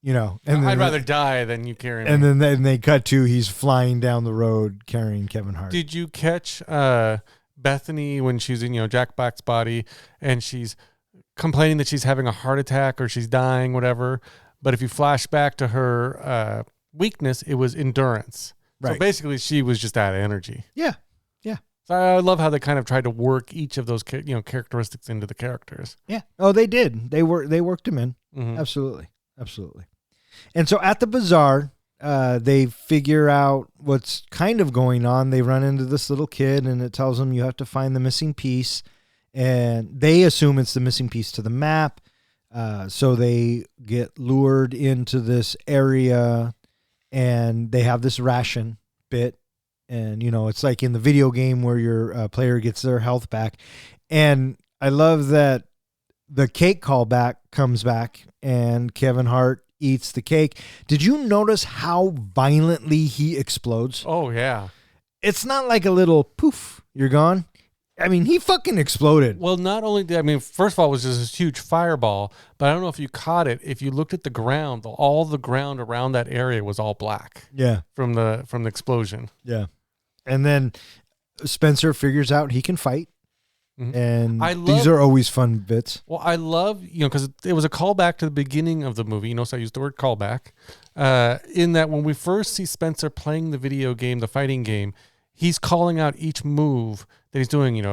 And I'd rather die than you carry me. And then they cut to he's flying down the road carrying Kevin Hart. Did you catch Bethany when she's in Jack Black's body and she's complaining that she's having a heart attack or she's dying, whatever? But if you flash back to her weakness, it was endurance. Right. So basically, she was just out of energy. Yeah. So I love how they kind of tried to work each of those characteristics into the characters. Yeah. Oh, they did. They worked them in. Mm-hmm. Absolutely. And so at the bazaar, they figure out what's kind of going on. They run into this little kid, and it tells them you have to find the missing piece. And they assume it's the missing piece to the map. So they get lured into this area, and they have this ration bit. And, it's like in the video game where your player gets their health back. And I love that the cake callback comes back and Kevin Hart eats the cake. Did you notice how violently he explodes? Oh, yeah. It's not like a little poof, you're gone. I mean, he fucking exploded. Well, not only did, I mean, first of all, it was just this huge fireball, but I don't know if you caught it. If you looked at the ground, all the ground around that area was all black. Yeah. From the explosion. Yeah. And then Spencer figures out he can fight. Mm-hmm. And these are always fun bits. Well, I love, because it was a callback to the beginning of the movie. You notice I used the word callback. In that when we first see Spencer playing the video game, the fighting game, he's calling out each move that he's doing,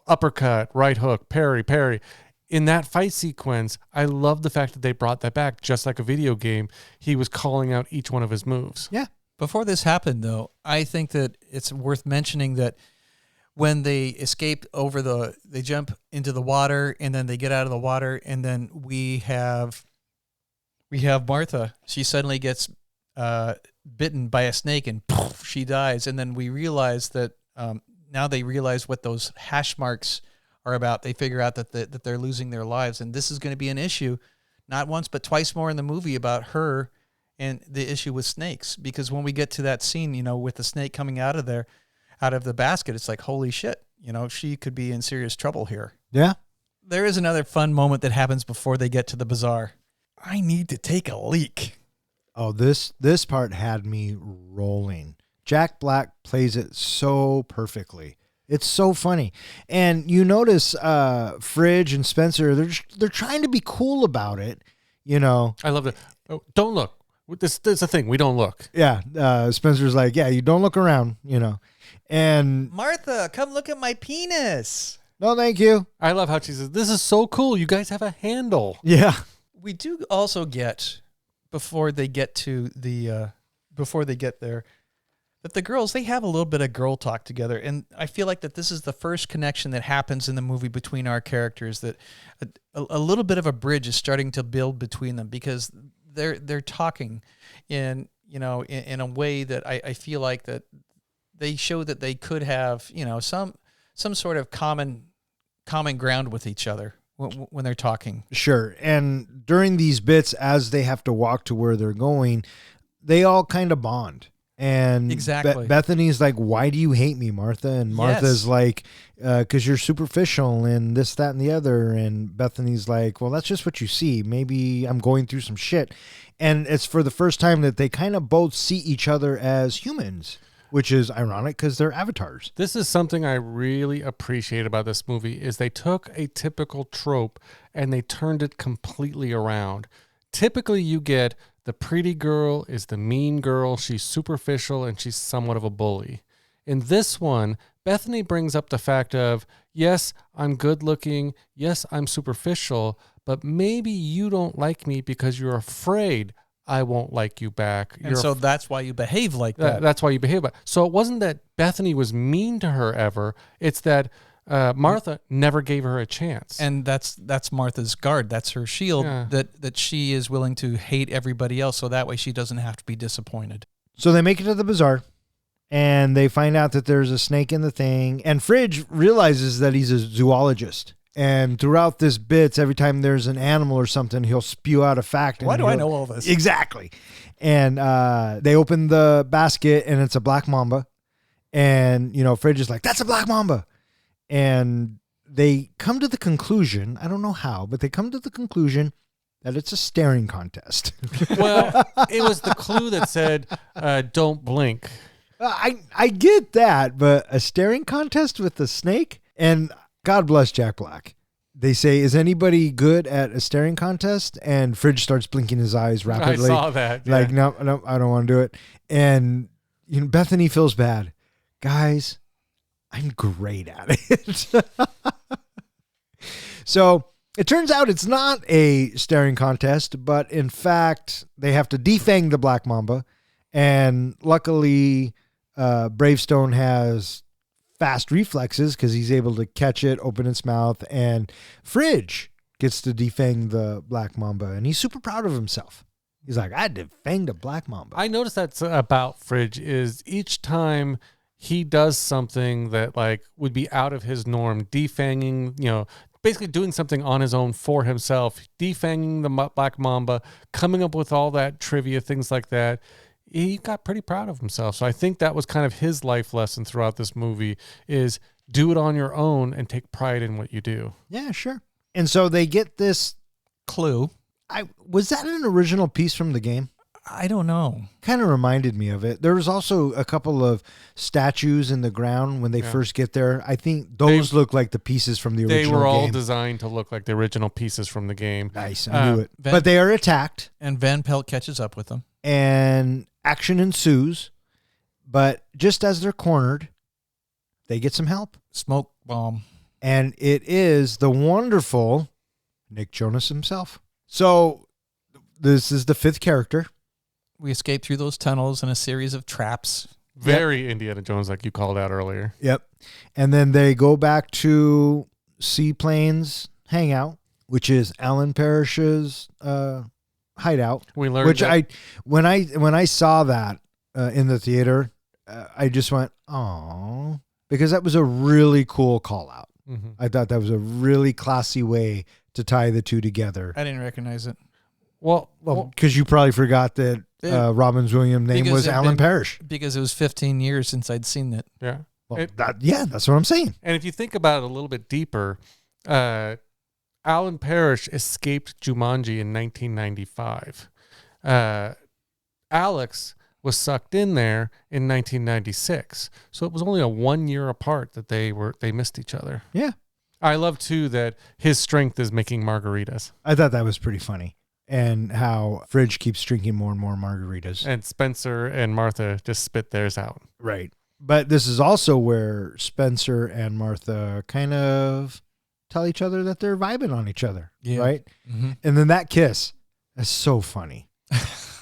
uppercut, right hook, parry, parry. In that fight sequence, I love the fact that they brought that back, just like a video game. He was calling out each one of his moves. Yeah. Before this happened, though, I think that it's worth mentioning that when they escape they jump into the water and then they get out of the water, and then we have Martha. She suddenly gets bitten by a snake and poof, she dies. And then we realize that now they realize what those hash marks are about. They figure out that they're losing their lives, and this is going to be an issue, not once but twice more in the movie, about her and the issue with snakes. Because when we get to that scene, with the snake coming out of the basket, it's like, holy shit, she could be in serious trouble here. Yeah. There is another fun moment that happens before they get to the bazaar. I need to take a leak. Oh, this part had me rolling. Jack Black plays it so perfectly. It's so funny. And you notice Fridge and Spencer, they're trying to be cool about it, I love it. Oh, don't look. This is a thing. We don't look. Yeah. Spencer's like, yeah, you don't look around, And Martha, come look at my penis. No, thank you. I love how she says, this is so cool. You guys have a handle. Yeah. We do also get, before they get there, that the girls, they have a little bit of girl talk together. And I feel like that this is the first connection that happens in the movie between our characters, that a little bit of a bridge is starting to build between them, because they're talking in a way that I feel like that they show that they could have, some sort of common ground with each other when they're talking. Sure. And during these bits, as they have to walk to where they're going, they all kind of bond. And exactly. Bethany's like, why do you hate me, Martha? And Martha's like, because you're superficial and this, that, and the other. And Bethany's like, well, that's just what you see. Maybe I'm going through some shit. And it's for the first time that they kind of both see each other as humans, which is ironic because they're avatars. This is something I really appreciate about this movie, is they took a typical trope and they turned it completely around. Typically you get the pretty girl is the mean girl. She's superficial and she's somewhat of a bully. In this one, Bethany brings up the fact of, yes, I'm good looking. Yes, I'm superficial, but maybe you don't like me because you're afraid I won't like you back. And so that's why you behave like that. That's why you behave. So it wasn't that Bethany was mean to her ever. It's that Martha never gave her a chance. And that's Martha's guard. That's her shield, that she is willing to hate everybody else, so that way she doesn't have to be disappointed. So they make it to the bazaar, and they find out that there's a snake in the thing. And Fridge realizes that he's a zoologist. And throughout this bits, every time there's an animal or something, he'll spew out a fact. Why do I know all this? Exactly. And they open the basket, and it's a black mamba. And, Fridge is like, that's a black mamba. And they come to the conclusion, I don't know how, but they come to the conclusion that it's a staring contest. Well, it was the clue that said, don't blink. I get that, but a staring contest with the snake? And God bless Jack Black. They say, is anybody good at a staring contest? And Fridge starts blinking his eyes rapidly. I saw that. Like, no, I don't want to do it. And Bethany feels bad. Guys, I'm great at it. So it turns out it's not a staring contest, but in fact, they have to defang the black mamba. And luckily, Bravestone has fast reflexes because he's able to catch it, open its mouth, and Fridge gets to defang the black mamba. And he's super proud of himself. He's like, I defanged a black mamba. I noticed that's about Fridge is each time he does something that like would be out of his norm, defanging, basically doing something on his own for himself, defanging the Black Mamba, coming up with all that trivia, things like that. He got pretty proud of himself. So I think that was kind of his life lesson throughout this movie is do it on your own and take pride in what you do. Yeah, sure. And so they get this Clue. was that an original piece from the game? I don't know. Kind of reminded me of it. There was also a couple of statues in the ground when they first get there. I think those look like the pieces from the original game. They were all designed to look like the original pieces from the game. Nice. I knew it. Van- But they are attacked. And Van Pelt catches up with them. And action ensues. But just as they're cornered, they get some help. Smoke bomb. And it is the wonderful Nick Jonas himself. So this is the fifth character. We escape through those tunnels in a series of traps. Very Indiana Jones, like you called out earlier. Yep. And then they go back to Seaplane's hangout, which is Alan Parrish's hideout. We learned Which that- when I saw that in the theater, I just went, "Aw," because that was a really cool call out. Mm-hmm. I thought that was a really classy way to tie the two together. I didn't recognize it. Well, Because you probably forgot that Robin Williams' name Because was it'd Alan been- Parrish. Because it was 15 years since I'd seen it. yeah. Well, that's what I'm saying. And if you think about it a little bit deeper, Alan Parrish escaped Jumanji in 1995. Alex was sucked in there in 1996. So it was only a 1 year apart that they missed each other. Yeah. I love too that his strength is making margaritas. I thought that was pretty funny. And how Fridge keeps drinking more and more margaritas. And Spencer and Martha just spit theirs out. Right. But this is also where Spencer and Martha kind of tell each other that they're vibing on each other. Yeah. Right. Mm-hmm. And then that kiss is so funny.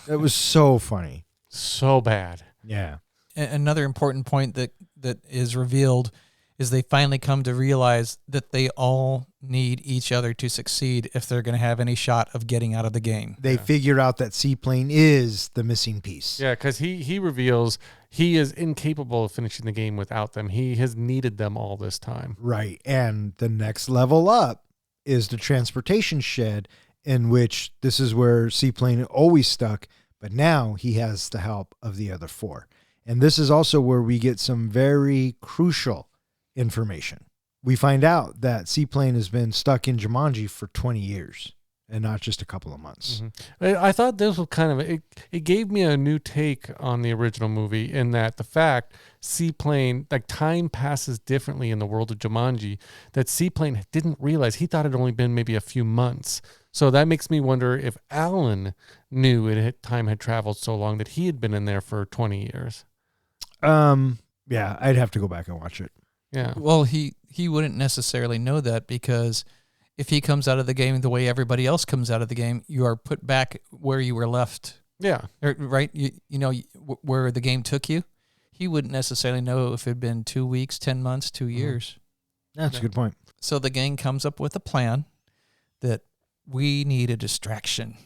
It was so funny. So bad. Yeah. Another important point that is revealed is they finally come to realize that they all need each other to succeed if they're going to have any shot of getting out of the game. They figure out that Seaplane is the missing piece. Yeah, because he reveals he is incapable of finishing the game without them. He has needed them all this time. Right. And the next level up is the transportation shed, in which this is where Seaplane always stuck, but now he has the help of the other four. And this is also where we get some very crucial information. We find out that Seaplane has been stuck in Jumanji for 20 years and not just a couple of months. Mm-hmm. I thought this was kind of, it gave me a new take on the original movie in that the fact Seaplane, like time passes differently in the world of Jumanji, that Seaplane didn't realize. He thought it had only been maybe a few months. So that makes me wonder if Alan knew time had traveled so long that he had been in there for 20 years. Yeah, I'd have to go back and watch it. Yeah. Well, he wouldn't necessarily know that because if he comes out of the game the way everybody else comes out of the game, you are put back where you were left. Yeah. Right? You know where the game took you. He wouldn't necessarily know if it had been 2 weeks, 10 months, 2 years. That's a good point. So the gang comes up with a plan that we need a distraction.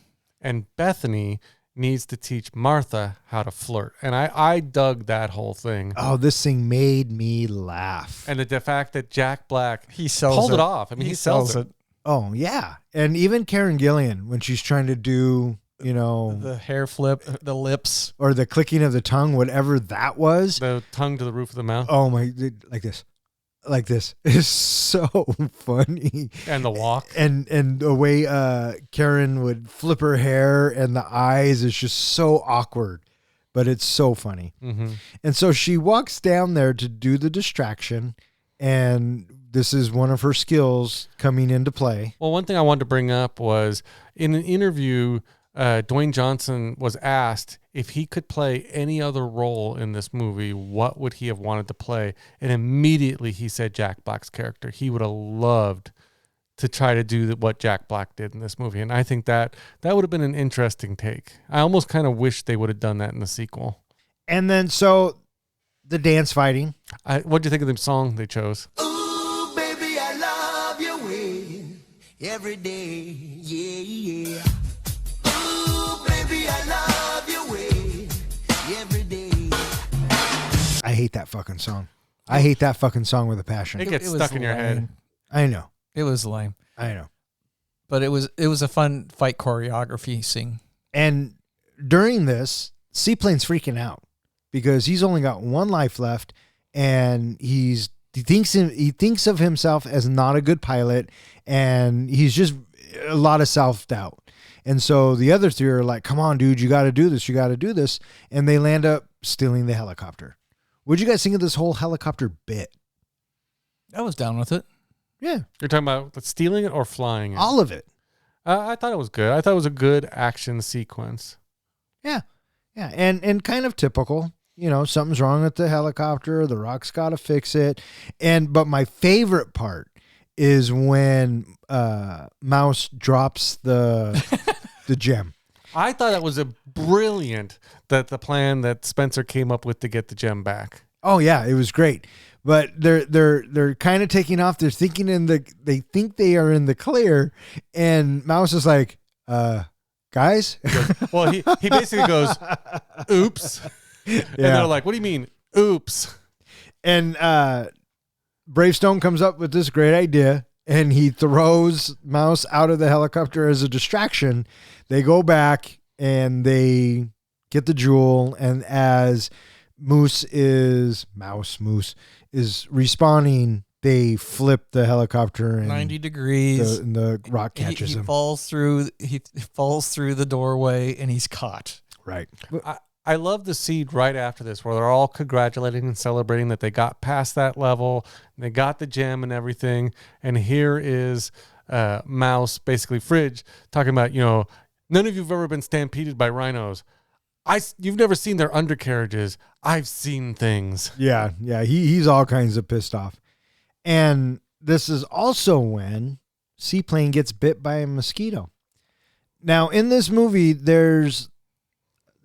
And Bethany needs to teach Martha how to flirt. And I dug that whole thing. Oh, this thing made me laugh. And the fact that Jack Black He sells pulled it. it off. I mean, he sells it. Oh, yeah. And even Karen Gillan, when she's trying to do, The hair flip, the lips. or the clicking of the tongue, whatever that was. The tongue to the roof of the mouth. Oh my, like this is so funny. And the walk. And the way Karen would flip her hair and the eyes is just so awkward, but it's so funny. Mm-hmm. And so she walks down there to do the distraction, and this is one of her skills coming into play. Well, one thing I wanted to bring up was in an interview, Dwayne Johnson was asked if he could play any other role in this movie, what would he have wanted to play? And immediately he said Jack Black's character. He would have loved to try to do what Jack Black did in this movie. And I think that would have been an interesting take. I almost kind of wish they would have done that in the sequel. And then so the dance fighting. What do you think of the song they chose? Ooh, baby, I love your way every day. Yeah, yeah. Ooh, baby, I love your way every day. I hate that fucking song. I hate that fucking song with a passion. It gets was stuck in your head. lame. I know. It was lame, I know. but it was a fun fight choreography scene. And during this, Seaplane's freaking out because he's only got one life left, and he thinks of himself as not a good pilot, and he's just a lot of self-doubt. And so the other three are like, come on, dude, you got to do this. You got to do this. And they land up stealing the helicopter. What'd you guys think of this whole helicopter bit? I was down with it. Yeah, You're talking about stealing it or flying it? all of it. I thought it was good. I thought it was a good action sequence. Yeah. Yeah. And kind of typical, something's wrong with the helicopter. The Rock's got to fix it. But my favorite part is when Mouse drops the gem. I thought that was a brilliant the plan that Spencer came up with to get the gem back. Oh yeah, it was great. But they're kind of taking off. They're thinking they think they are in the clear, and Mouse is like, guys. Well, he basically goes, oops. And they're like, what do you mean, oops? And Bravestone comes up with this great idea, and he throws Mouse out of the helicopter as a distraction. They go back and they get the jewel, and as Moose is respawning, they flip the helicopter and 90 degrees. The Rock catches he him. falls through the doorway, and he's caught. Right. I love the scene right after this where they're all congratulating and celebrating that they got past that level, they got the gem and everything. And here is Mouse, basically Fridge, talking about, none of you've ever been stampeded by rhinos. You've never seen their undercarriages. I've seen things. Yeah. He's all kinds of pissed off. And this is also when Seaplane gets bit by a mosquito. Now, in this movie, there's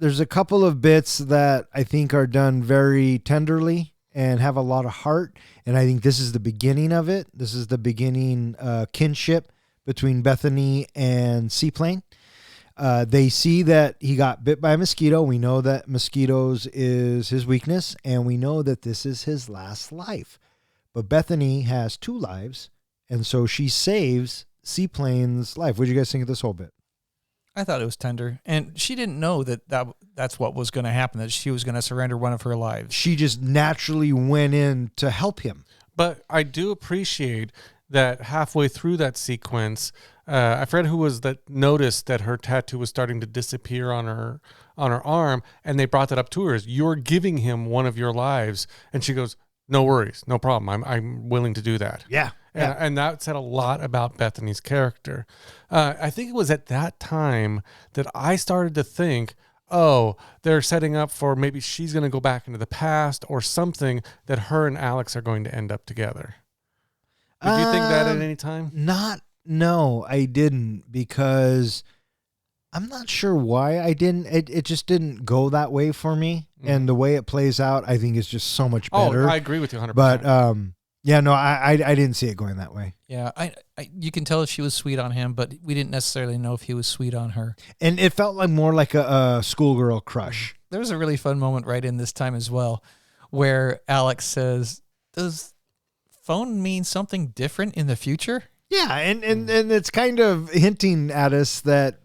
a couple of bits that I think are done very tenderly and have a lot of heart. And I think this is the beginning of it. This is the beginning kinship between Bethany and Seaplane. They see that he got bit by a mosquito. We know that mosquitoes is his weakness, and we know that this is his last life. But Bethany has 2 lives, and so she saves Seaplane's life. What did you guys think of this whole bit? I thought it was tender, and she didn't know that's what was going to happen, that she was going to surrender one of her lives. She just naturally went in to help him. But I do appreciate that halfway through that sequence, I forget who was that noticed that her tattoo was starting to disappear on her arm, and they brought that up to her. You're giving him one of your lives, and she goes, "No worries, no problem. I'm willing to do that." Yeah. And that said a lot about Bethany's character. I think it was at that time that I started to think, oh, they're setting up for maybe she's going to go back into the past or something, that her and Alex are going to end up together. Did you think that at any time? No, I didn't, because I'm not sure why I didn't. It just didn't go that way for me. Mm-hmm. And the way it plays out, I think is just so much better. Oh, I agree with you 100%. But yeah, no, I didn't see it going that way. Yeah, you can tell she was sweet on him, but we didn't necessarily know if he was sweet on her. And it felt like more like a schoolgirl crush. There was a really fun moment right in this time as well, where Alex says, "Does phone mean something different in the future?" Yeah, and it's kind of hinting at us that,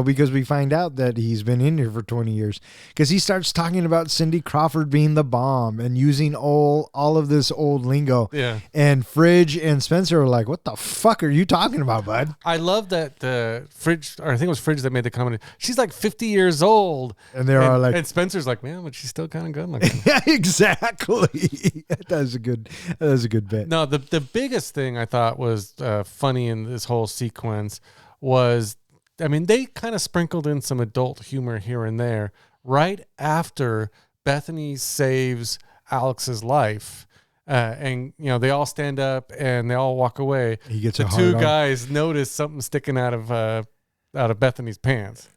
because we find out that he's been in here for 20 years, because he starts talking about Cindy Crawford being the bomb and using all of this old lingo. Yeah. And Fridge and Spencer are like, what the fuck are you talking about, bud? I love that Fridge, or I think it was Fridge that made the comment, she's like 50 years old. And they are like... And Spencer's like, man, but she's still kind of good looking. Yeah, exactly. That was a good bit. No, the biggest thing I thought was funny in this whole sequence was, they kind of sprinkled in some adult humor here and there right after Bethany saves Alex's life. And, they all stand up and they all walk away. He gets the 2 guys notice something sticking out of Bethany's pants.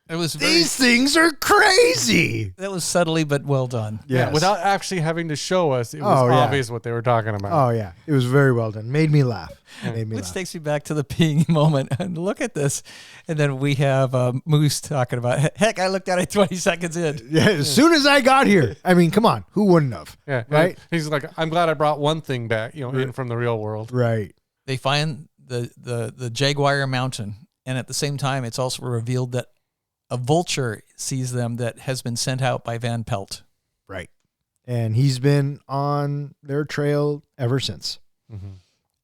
It was These things are crazy. That was subtly but well done. Yes. Yeah, without actually having to show us, it was obvious what they were talking about. Oh yeah, it was very well done. Made me laugh. Which takes me back to the peeing moment. And look at this. And then we have Moose talking about, heck, I looked at it 20 seconds in. Yeah, as soon as I got here. Come on, who wouldn't have? Yeah, right. He's like, I'm glad I brought one thing back, in from the real world. Right. they find the Jaguar Mountain, and at the same time, it's also revealed that a vulture sees them that has been sent out by Van Pelt. Right. And he's been on their trail ever since. Mm-hmm.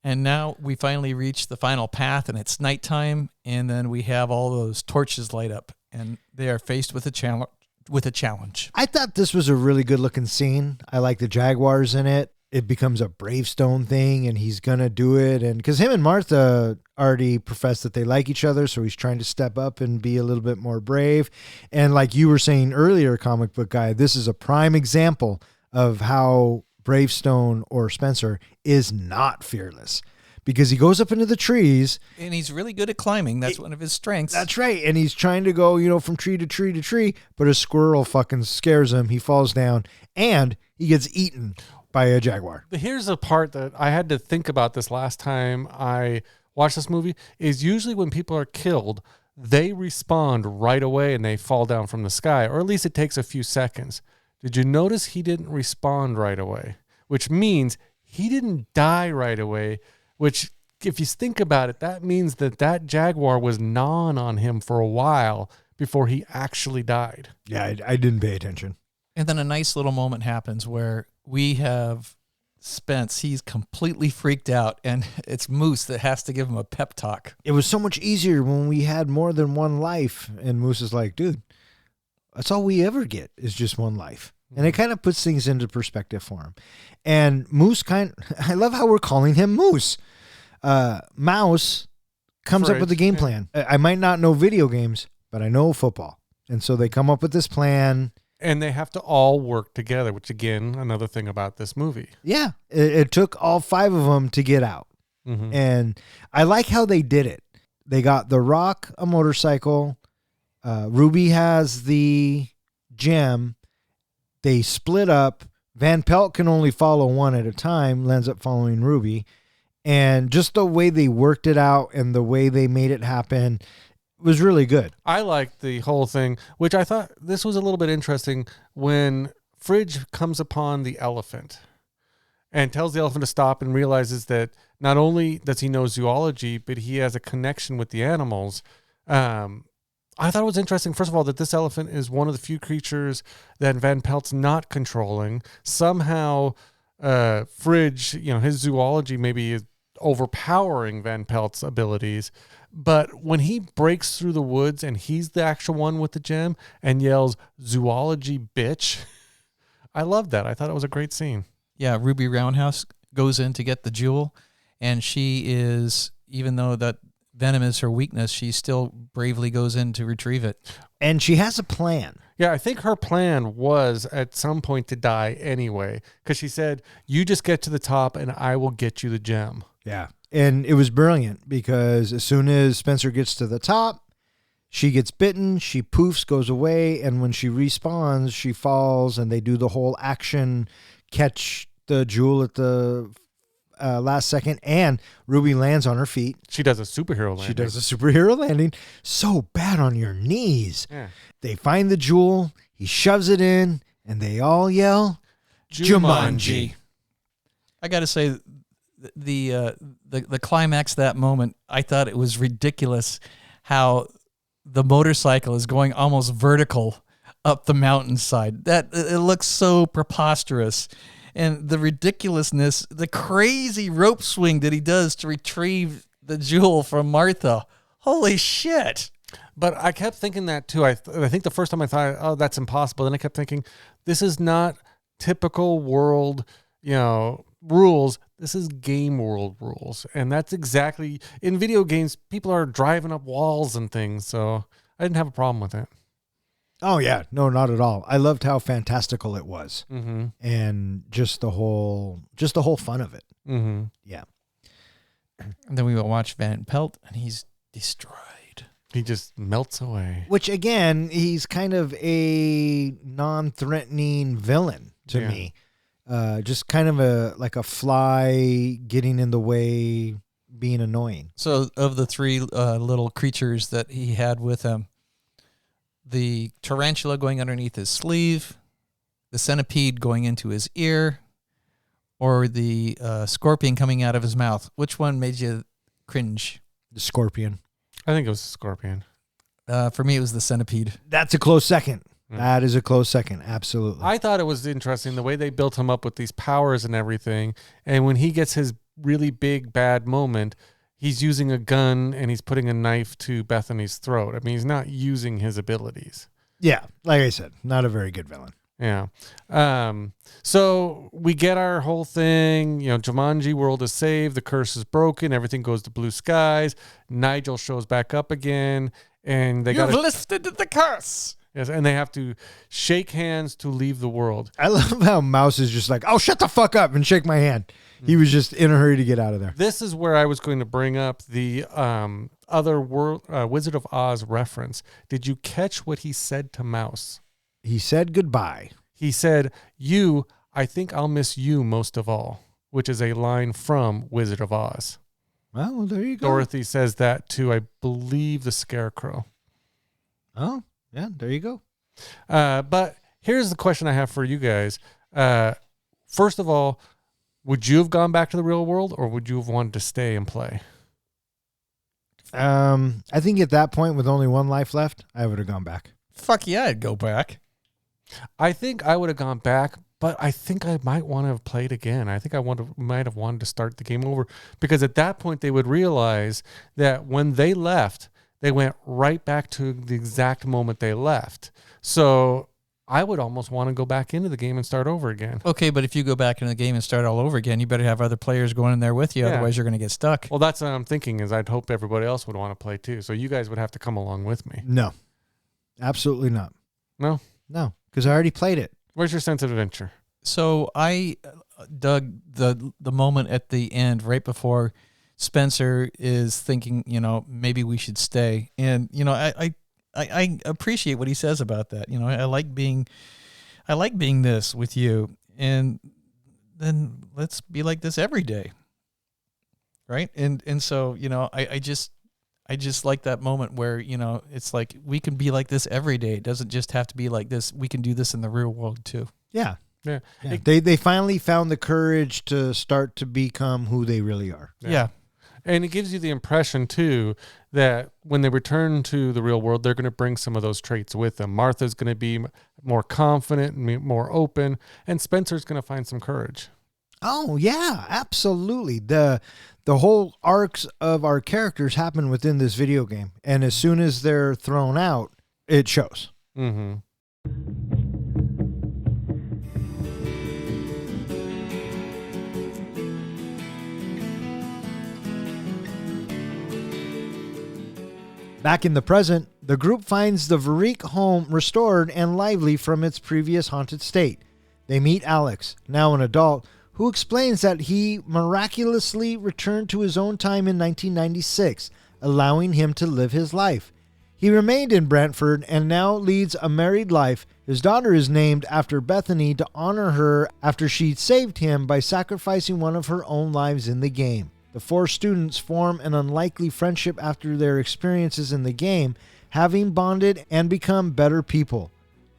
And now we finally reach the final path, and it's nighttime, and then we have all those torches light up, and they are faced with a challenge. I thought this was a really good looking scene. I like the Jaguars in it. It becomes a Bravestone thing, and he's going to do it. And because him and Martha already professed that they like each other, so he's trying to step up and be a little bit more brave. And like you were saying earlier, comic book guy, this is a prime example of how Bravestone or Spencer is not fearless, because he goes up into the trees. And he's really good at climbing. That's one of his strengths. That's right. And he's trying to go, from tree to tree to tree, but a squirrel fucking scares him. He falls down and he gets eaten by a jaguar. But here's a part that I had to think about this last time I watched this movie, is usually when people are killed, they respond right away and they fall down from the sky, or at least it takes a few seconds. Did you notice he didn't respond right away? Which means he didn't die right away, which, if you think about it, that means that jaguar was gnawing on him for a while before he actually died. Yeah, I didn't pay attention. And then a nice little moment happens where we have Spence. He's completely freaked out, and it's Moose that has to give him a pep talk. It was so much easier when we had more than one life. And Moose is like, dude, that's all we ever get is just one life. And it kind of puts things into perspective for him. And Moose I love how we're calling him Moose. Mouse comes up with the game plan. I might not know video games, but I know football. And so they come up with this plan. And they have to all work together, which, again, another thing about this movie. Yeah. It took all 5 of them to get out. Mm-hmm. And I like how they did it. They got The Rock a motorcycle. Ruby has the gem. They split up. Van Pelt can only follow one at a time, ends up following Ruby. And just the way they worked it out and the way they made it happen was really good. I liked the whole thing, which I thought this was a little bit interesting when Fridge comes upon the elephant and tells the elephant to stop and realizes that not only does he know zoology, but he has a connection with the animals. I thought it was interesting, first of all, that this elephant is one of the few creatures that Van Pelt's not controlling. Somehow, Fridge, his zoology maybe is overpowering Van Pelt's abilities. But when he breaks through the woods and he's the actual one with the gem and yells, "Zoology, bitch," I love that. I thought it was a great scene. Yeah, Ruby Roundhouse goes in to get the jewel, and she is, even though that venom is her weakness, she still bravely goes in to retrieve it. And she has a plan. Yeah, I think her plan was at some point to die anyway, because she said, "You just get to the top and I will get you the gem." Yeah. And it was brilliant because as soon as Spencer gets to the top, she gets bitten, she poofs, goes away, and when she respawns, she falls, and they do the whole action, catch the jewel at the last second, and Ruby lands on her feet. She does a superhero landing. She does a superhero landing. So bad on your knees. Yeah. They find the jewel, he shoves it in, and they all yell, Jumanji. I got to say, the climax of that moment, I thought it was ridiculous how the motorcycle is going almost vertical up the mountainside. That it looks so preposterous. And the ridiculousness, the crazy rope swing that he does to retrieve the jewel from Martha. Holy shit. But I kept thinking that too. I think the first time I thought, oh, that's impossible. Then I kept thinking, this is not typical world, rules. This is game world rules. And that's exactly, in video games, people are driving up walls and things. So I didn't have a problem with it. Oh, yeah. No, not at all. I loved how fantastical it was. Mm-hmm. And just the whole fun of it. Mm-hmm. Yeah. And then we will watch Van Pelt, and he's destroyed. He just melts away. Which, again, he's kind of a non-threatening villain to me. Just kind of like a fly getting in the way, being annoying. So of the 3 little creatures that he had with him, the tarantula going underneath his sleeve, the centipede going into his ear, or the scorpion coming out of his mouth? Which one made you cringe? The scorpion. I think it was a scorpion. For me, it was the centipede. That's a close second. Mm. That is a close second. Absolutely. I thought it was interesting the way they built him up with these powers and everything. And when he gets his really big bad moment, he's using a gun and he's putting a knife to Bethany's throat. I mean, he's not using his abilities. Yeah, like I said, not a very good villain. Yeah. So we get our whole thing, Jumanji world is saved. The curse is broken. Everything goes to blue skies. Nigel shows back up again and they got lifted the curse. Yes, and they have to shake hands to leave the world. I love how Mouse is just like, oh, shut the fuck up and shake my hand. He was just in a hurry to get out of there. This is where I was going to bring up the other Wizard of Oz reference. Did you catch what he said to Mouse? He said goodbye. He said, I think I'll miss you most of all, which is a line from Wizard of Oz. Well, there you go. Dorothy says that to, I believe, the Scarecrow. Oh, yeah, there you go. But here's the question I have for you guys. First of all, would you have gone back to the real world or would you have wanted to stay and play? I think at that point, with only one life left, I would have gone back. Fuck yeah, I'd go back. I think I would have gone back, but I think I might want to have played again. I think I might have wanted to start the game over because at that point they would realize that when they left, they went right back to the exact moment they left. So I would almost want to go back into the game and start over again. Okay, but if you go back into the game and start all over again, you better have other players going in there with you. Yeah. Otherwise, you're going to get stuck. Well, that's what I'm thinking is I'd hope everybody else would want to play too. So you guys would have to come along with me. No, absolutely not. No? No, because I already played it. Where's your sense of adventure? So I dug the moment at the end, right before Spencer is thinking, maybe we should stay. And, I appreciate what he says about that. I like being this with you, and then let's be like this every day. Right. And so, I just like that moment where, it's like we can be like this every day. It doesn't just have to be like this. We can do this in the real world too. Yeah. Yeah. They finally found the courage to start to become who they really are. Yeah. And it gives you the impression, too, that when they return to the real world, they're going to bring some of those traits with them. Martha's going to be more confident and more open, and Spencer's going to find some courage. Oh, yeah, absolutely. The whole arcs of our characters happen within this video game. And as soon as they're thrown out, it shows. Mm-hmm. Back in the present, the group finds the Varick home restored and lively from its previous haunted state. They meet Alex, now an adult, who explains that he miraculously returned to his own time in 1996, allowing him to live his life. He remained in Brantford and now leads a married life. His daughter is named after Bethany to honor her after she saved him by sacrificing one of her own lives in the game. The four students form an unlikely friendship after their experiences in the game, having bonded and become better people.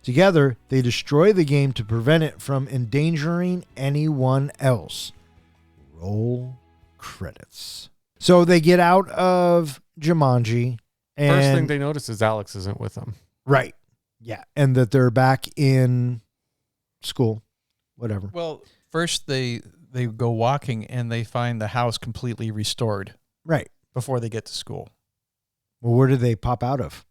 Together, they destroy the game to prevent it from endangering anyone else. Roll credits. So they get out of Jumanji. And First thing they notice is Alex isn't with them. Right. Yeah. And that they're back in school. Whatever. Well, first they go walking and they find the house completely restored Right. before they get to school. Well, where did they pop out of?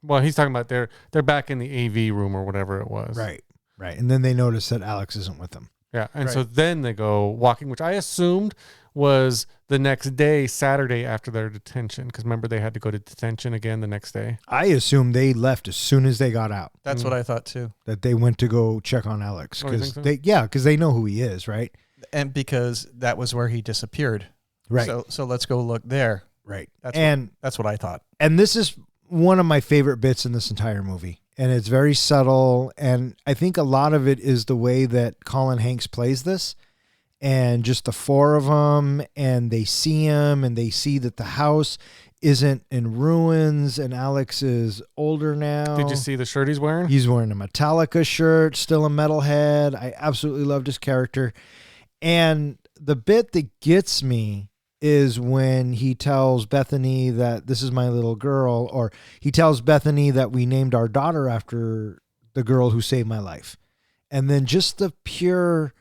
Well, he's talking about they're back in the AV room or whatever it was. Right. Right. And then they notice that Alex isn't with them. Yeah. And so then they go walking, which I assumed was the next day, Saturday after their detention. Because remember, they had to go to detention again the next day. I assume they left as soon as they got out. That's what I thought too. That they went to go check on Alex. Oh, you think so? Because they know who he is, right? And because that was where he disappeared. Right. So let's go look there. Right. That's what I thought. And this is one of my favorite bits in this entire movie. And it's very subtle. And I think a lot of it is the way that Colin Hanks plays this. And just the four of them. And they see him. And they see that the house isn't in ruins. And Alex is older now. Did you see the shirt he's wearing? He's wearing a Metallica shirt. Still a metalhead. I absolutely loved his character. And the bit that gets me is when he tells Bethany that this is my little girl, or he tells Bethany that we named our daughter after the girl who saved my life. And then just the pure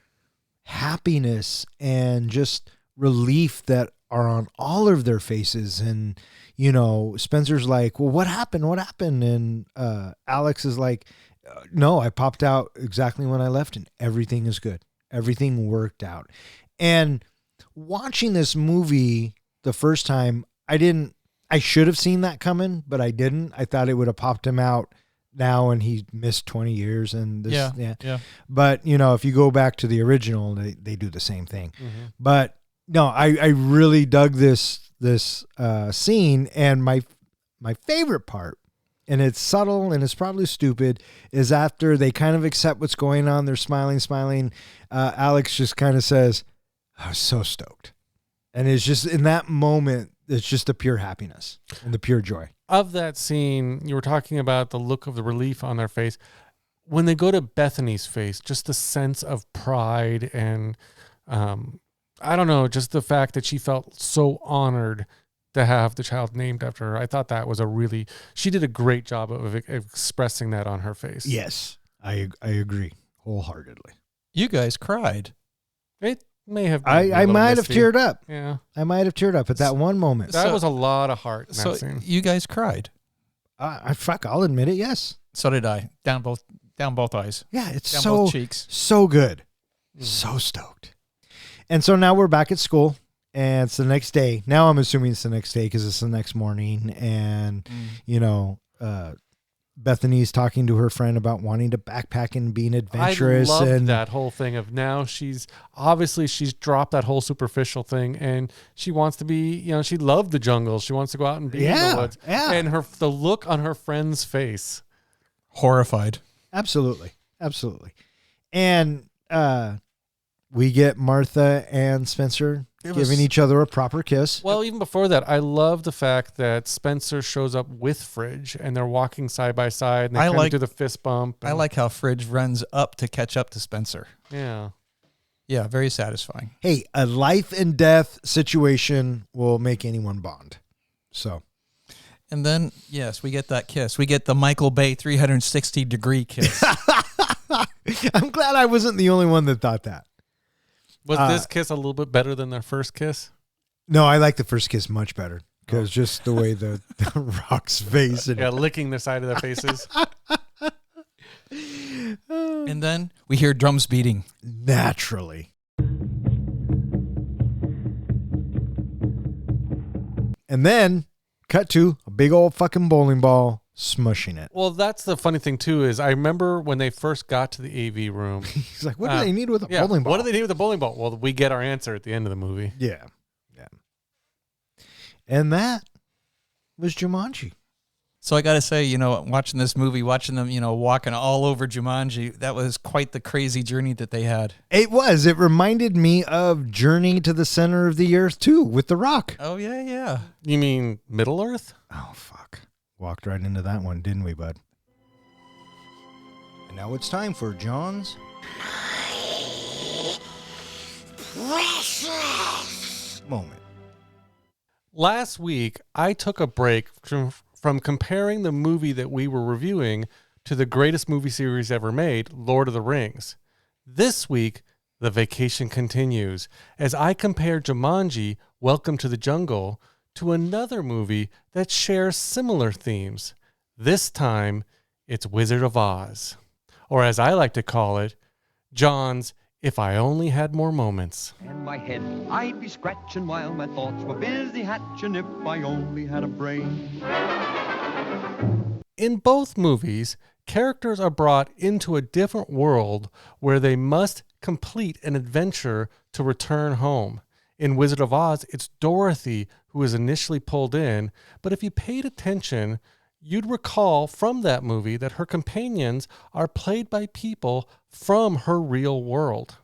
happiness and just relief that are on all of their faces. And, you know, Spencer's like, well, what happened? What happened? And Alex is like, no, I popped out exactly when I left and everything is good. Everything worked out. And watching this movie the first time, I should have seen that coming, but I didn't. I thought it would have popped him out now and he missed 20 years and this. Yeah. But, you know, if you go back to the original, they do the same thing. Mm-hmm. But no, I really dug this scene. And my favorite part, and it's subtle and it's probably stupid, is after they kind of accept what's going on, they're smiling. Alex just kind of says, I was so stoked. And it's just in that moment, it's just the pure happiness and the pure joy. Of that scene, you were talking about the look of the relief on their face. When they go to Bethany's face, just the sense of pride and, I don't know, just the fact that she felt so honored to have the child named after her. I thought that was she did a great job of expressing that on her face. Yes, I agree wholeheartedly. You guys cried. It may have been I might have teared up. Yeah. I might have teared up at that one moment. That was a lot of heart in So that scene. you guys cried. I'll admit it, yes. So did I. Down both eyes. Yeah, it's Down so both cheeks. so good. So stoked. And so now we're back at school and it's the next day. Now I'm assuming it's the next day because it's the next morning. And, you know, Bethany's talking to her friend about wanting to backpack and being adventurous. I loved and that whole thing of now she's dropped that whole superficial thing and she wants to be, you know, she loved the jungle. She wants to go out and be in the woods. Yeah. And the look on her friend's face. Horrified. Absolutely. And we get Martha and Spencer giving each other a proper kiss. Well, even before that, I love the fact that Spencer shows up with Fridge and they're walking side by side and they kind of do the fist bump. I like how Fridge runs up to catch up to Spencer. Yeah. Yeah, very satisfying. Hey, a life and death situation will make anyone bond. So. And then, yes, we get that kiss. We get the Michael Bay 360-degree kiss. I'm glad I wasn't the only one that thought that. Was this kiss a little bit better than their first kiss? No, I like the first kiss much better because just the way the Rock's face. And licking the side of their faces. And then we hear drums beating. Naturally. And then cut to a big old fucking bowling ball smushing it. Well, that's the funny thing too, is I remember when they first got to the AV room. He's like, what do they need with a bowling ball? What do they need with a bowling ball? Well, we get our answer at the end of the movie. Yeah. And that was Jumanji. So I got to say, you know, watching this movie, watching them, you know, walking all over Jumanji, that was quite the crazy journey that they had. It was. It reminded me of Journey to the Center of the Earth too, with The Rock. Oh, yeah. You mean Middle Earth? Oh, fuck. Walked right into that one, didn't we, bud? And now it's time for John's Precious Moment. Last week, I took a break from comparing the movie that we were reviewing to the greatest movie series ever made, Lord of the Rings. This week, the vacation continues as I compare Jumanji, Welcome to the Jungle, to another movie that shares similar themes. This time, it's Wizard of Oz. Or as I like to call it, John's If I Only Had More Moments. In my head, I'd be scratching while my thoughts were busy hatching if I only had a brain. In both movies, characters are brought into a different world where they must complete an adventure to return home. In Wizard of Oz, it's Dorothy who is initially pulled in, but if you paid attention, you'd recall from that movie that her companions are played by people from her real world.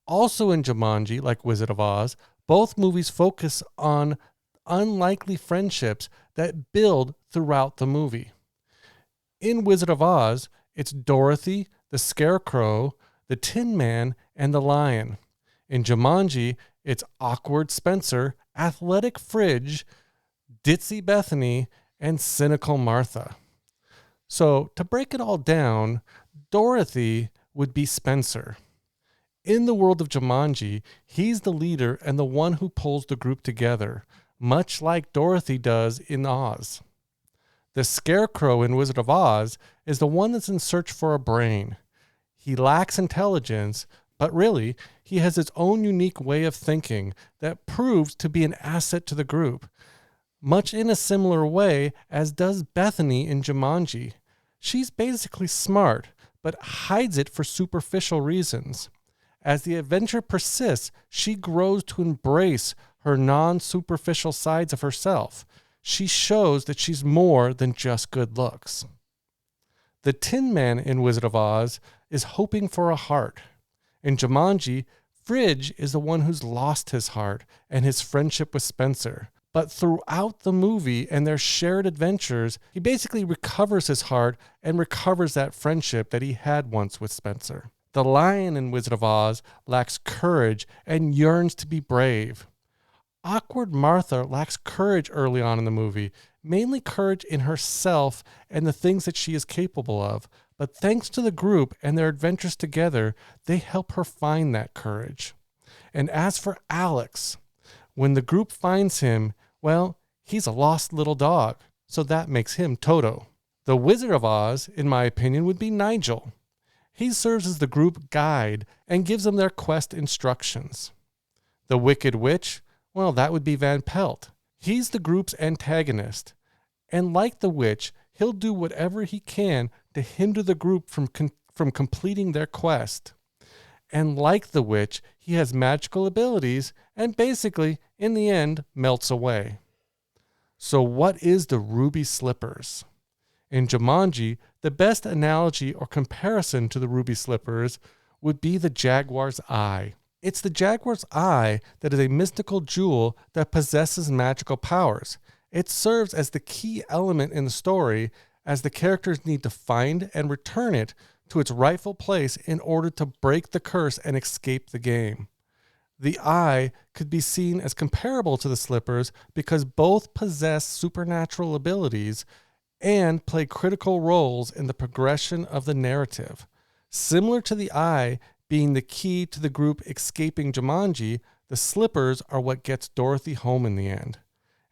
Also in Jumanji, like Wizard of Oz, both movies focus on unlikely friendships that build throughout the movie. In Wizard of Oz, it's Dorothy, the Scarecrow, the Tin Man, and the Lion. In Jumanji, it's awkward Spencer, athletic Fridge, ditzy Bethany, and cynical Martha. So, to break it all down, Dorothy would be Spencer. In the world of Jumanji, he's the leader and the one who pulls the group together, much like Dorothy does in Oz. The Scarecrow in Wizard of Oz is the one that's in search for a brain. He lacks intelligence, but really, he has his own unique way of thinking that proves to be an asset to the group, much in a similar way as does Bethany in Jumanji. She's basically smart, but hides it for superficial reasons. As the adventure persists, she grows to embrace her non-superficial sides of herself. She shows that she's more than just good looks. The Tin Man in Wizard of Oz is hoping for a heart. In Jumanji, Fridge is the one who's lost his heart and his friendship with Spencer. But throughout the movie and their shared adventures, he basically recovers his heart and recovers that friendship that he had once with Spencer. The lion in Wizard of Oz lacks courage and yearns to be brave. Awkward Martha lacks courage early on in the movie, mainly courage in herself and the things that she is capable of. But thanks to the group and their adventures together, they help her find that courage. And as for Alex, when the group finds him, well, he's a lost little dog, so that makes him Toto. The Wizard of Oz, in my opinion, would be Nigel. He serves as the group guide and gives them their quest instructions. The Wicked Witch, well, that would be Van Pelt. He's the group's antagonist. And like the witch, he'll do whatever he can to hinder the group from completing their quest. And like the witch, he has magical abilities and basically, in the end, melts away. So what is the Ruby Slippers? In Jumanji, the best analogy or comparison to the Ruby Slippers would be the Jaguar's Eye. It's the Jaguar's Eye that is a mystical jewel that possesses magical powers. It serves as the key element in the story as the characters need to find and return it to its rightful place in order to break the curse and escape the game. The Eye could be seen as comparable to the Slippers because both possess supernatural abilities and play critical roles in the progression of the narrative. Similar to the Eye being the key to the group escaping Jumanji, the Slippers are what gets Dorothy home in the end.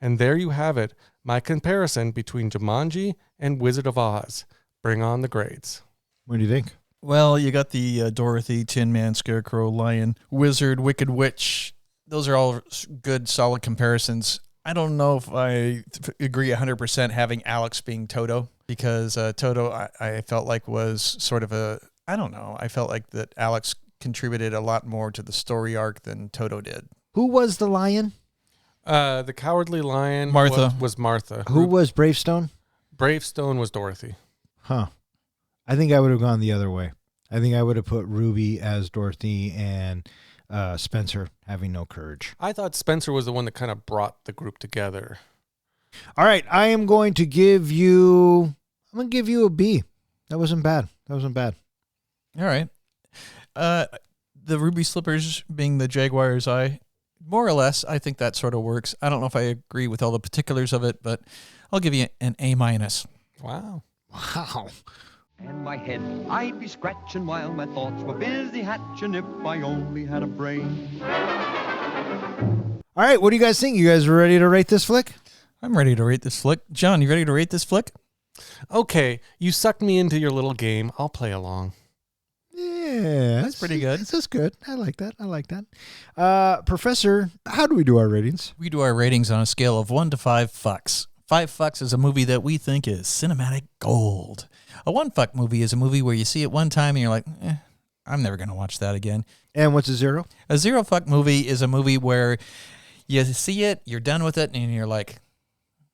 And there you have it, my comparison between Jumanji and Wizard of Oz. Bring on the grades. What do you think? Well, you got the Dorothy, Tin Man, Scarecrow, Lion, Wizard, Wicked Witch. Those are all good, solid comparisons. I don't know if I agree 100% having Alex being Toto, because Toto, I felt like was sort of I don't know. I felt like that Alex contributed a lot more to the story arc than Toto did. Who was the lion? The Cowardly Lion Martha. was Martha. Who was Bravestone? Bravestone was Dorothy. Huh. I think I would have gone the other way. I think I would have put Ruby as Dorothy and Spencer having no courage. I thought Spencer was the one that kind of brought the group together. All right, I'm going to give you a B. That wasn't bad. All right. The Ruby Slippers being the Jaguar's Eye, more or less, I think that sort of works. I don't know if I agree with all the particulars of it, but I'll give you an A-. Wow. Wow. And my head I'd be scratching while my thoughts were busy hatching if I only had a brain. All right, what do you guys think? You guys ready to rate this flick? I'm ready to rate this flick. John, you ready to rate this flick? Okay, you sucked me into your little game. I'll play along. Yeah, That's pretty good. That's good. I like that. Professor, how do we do our ratings? We do our ratings on a scale of 1 to 5 fucks. 5 fucks is a movie that we think is cinematic gold. A 1 fuck movie is a movie where you see it one time and you're like, I'm never going to watch that again. And what's a 0? A 0 fuck movie is a movie where you see it, you're done with it, and you're like,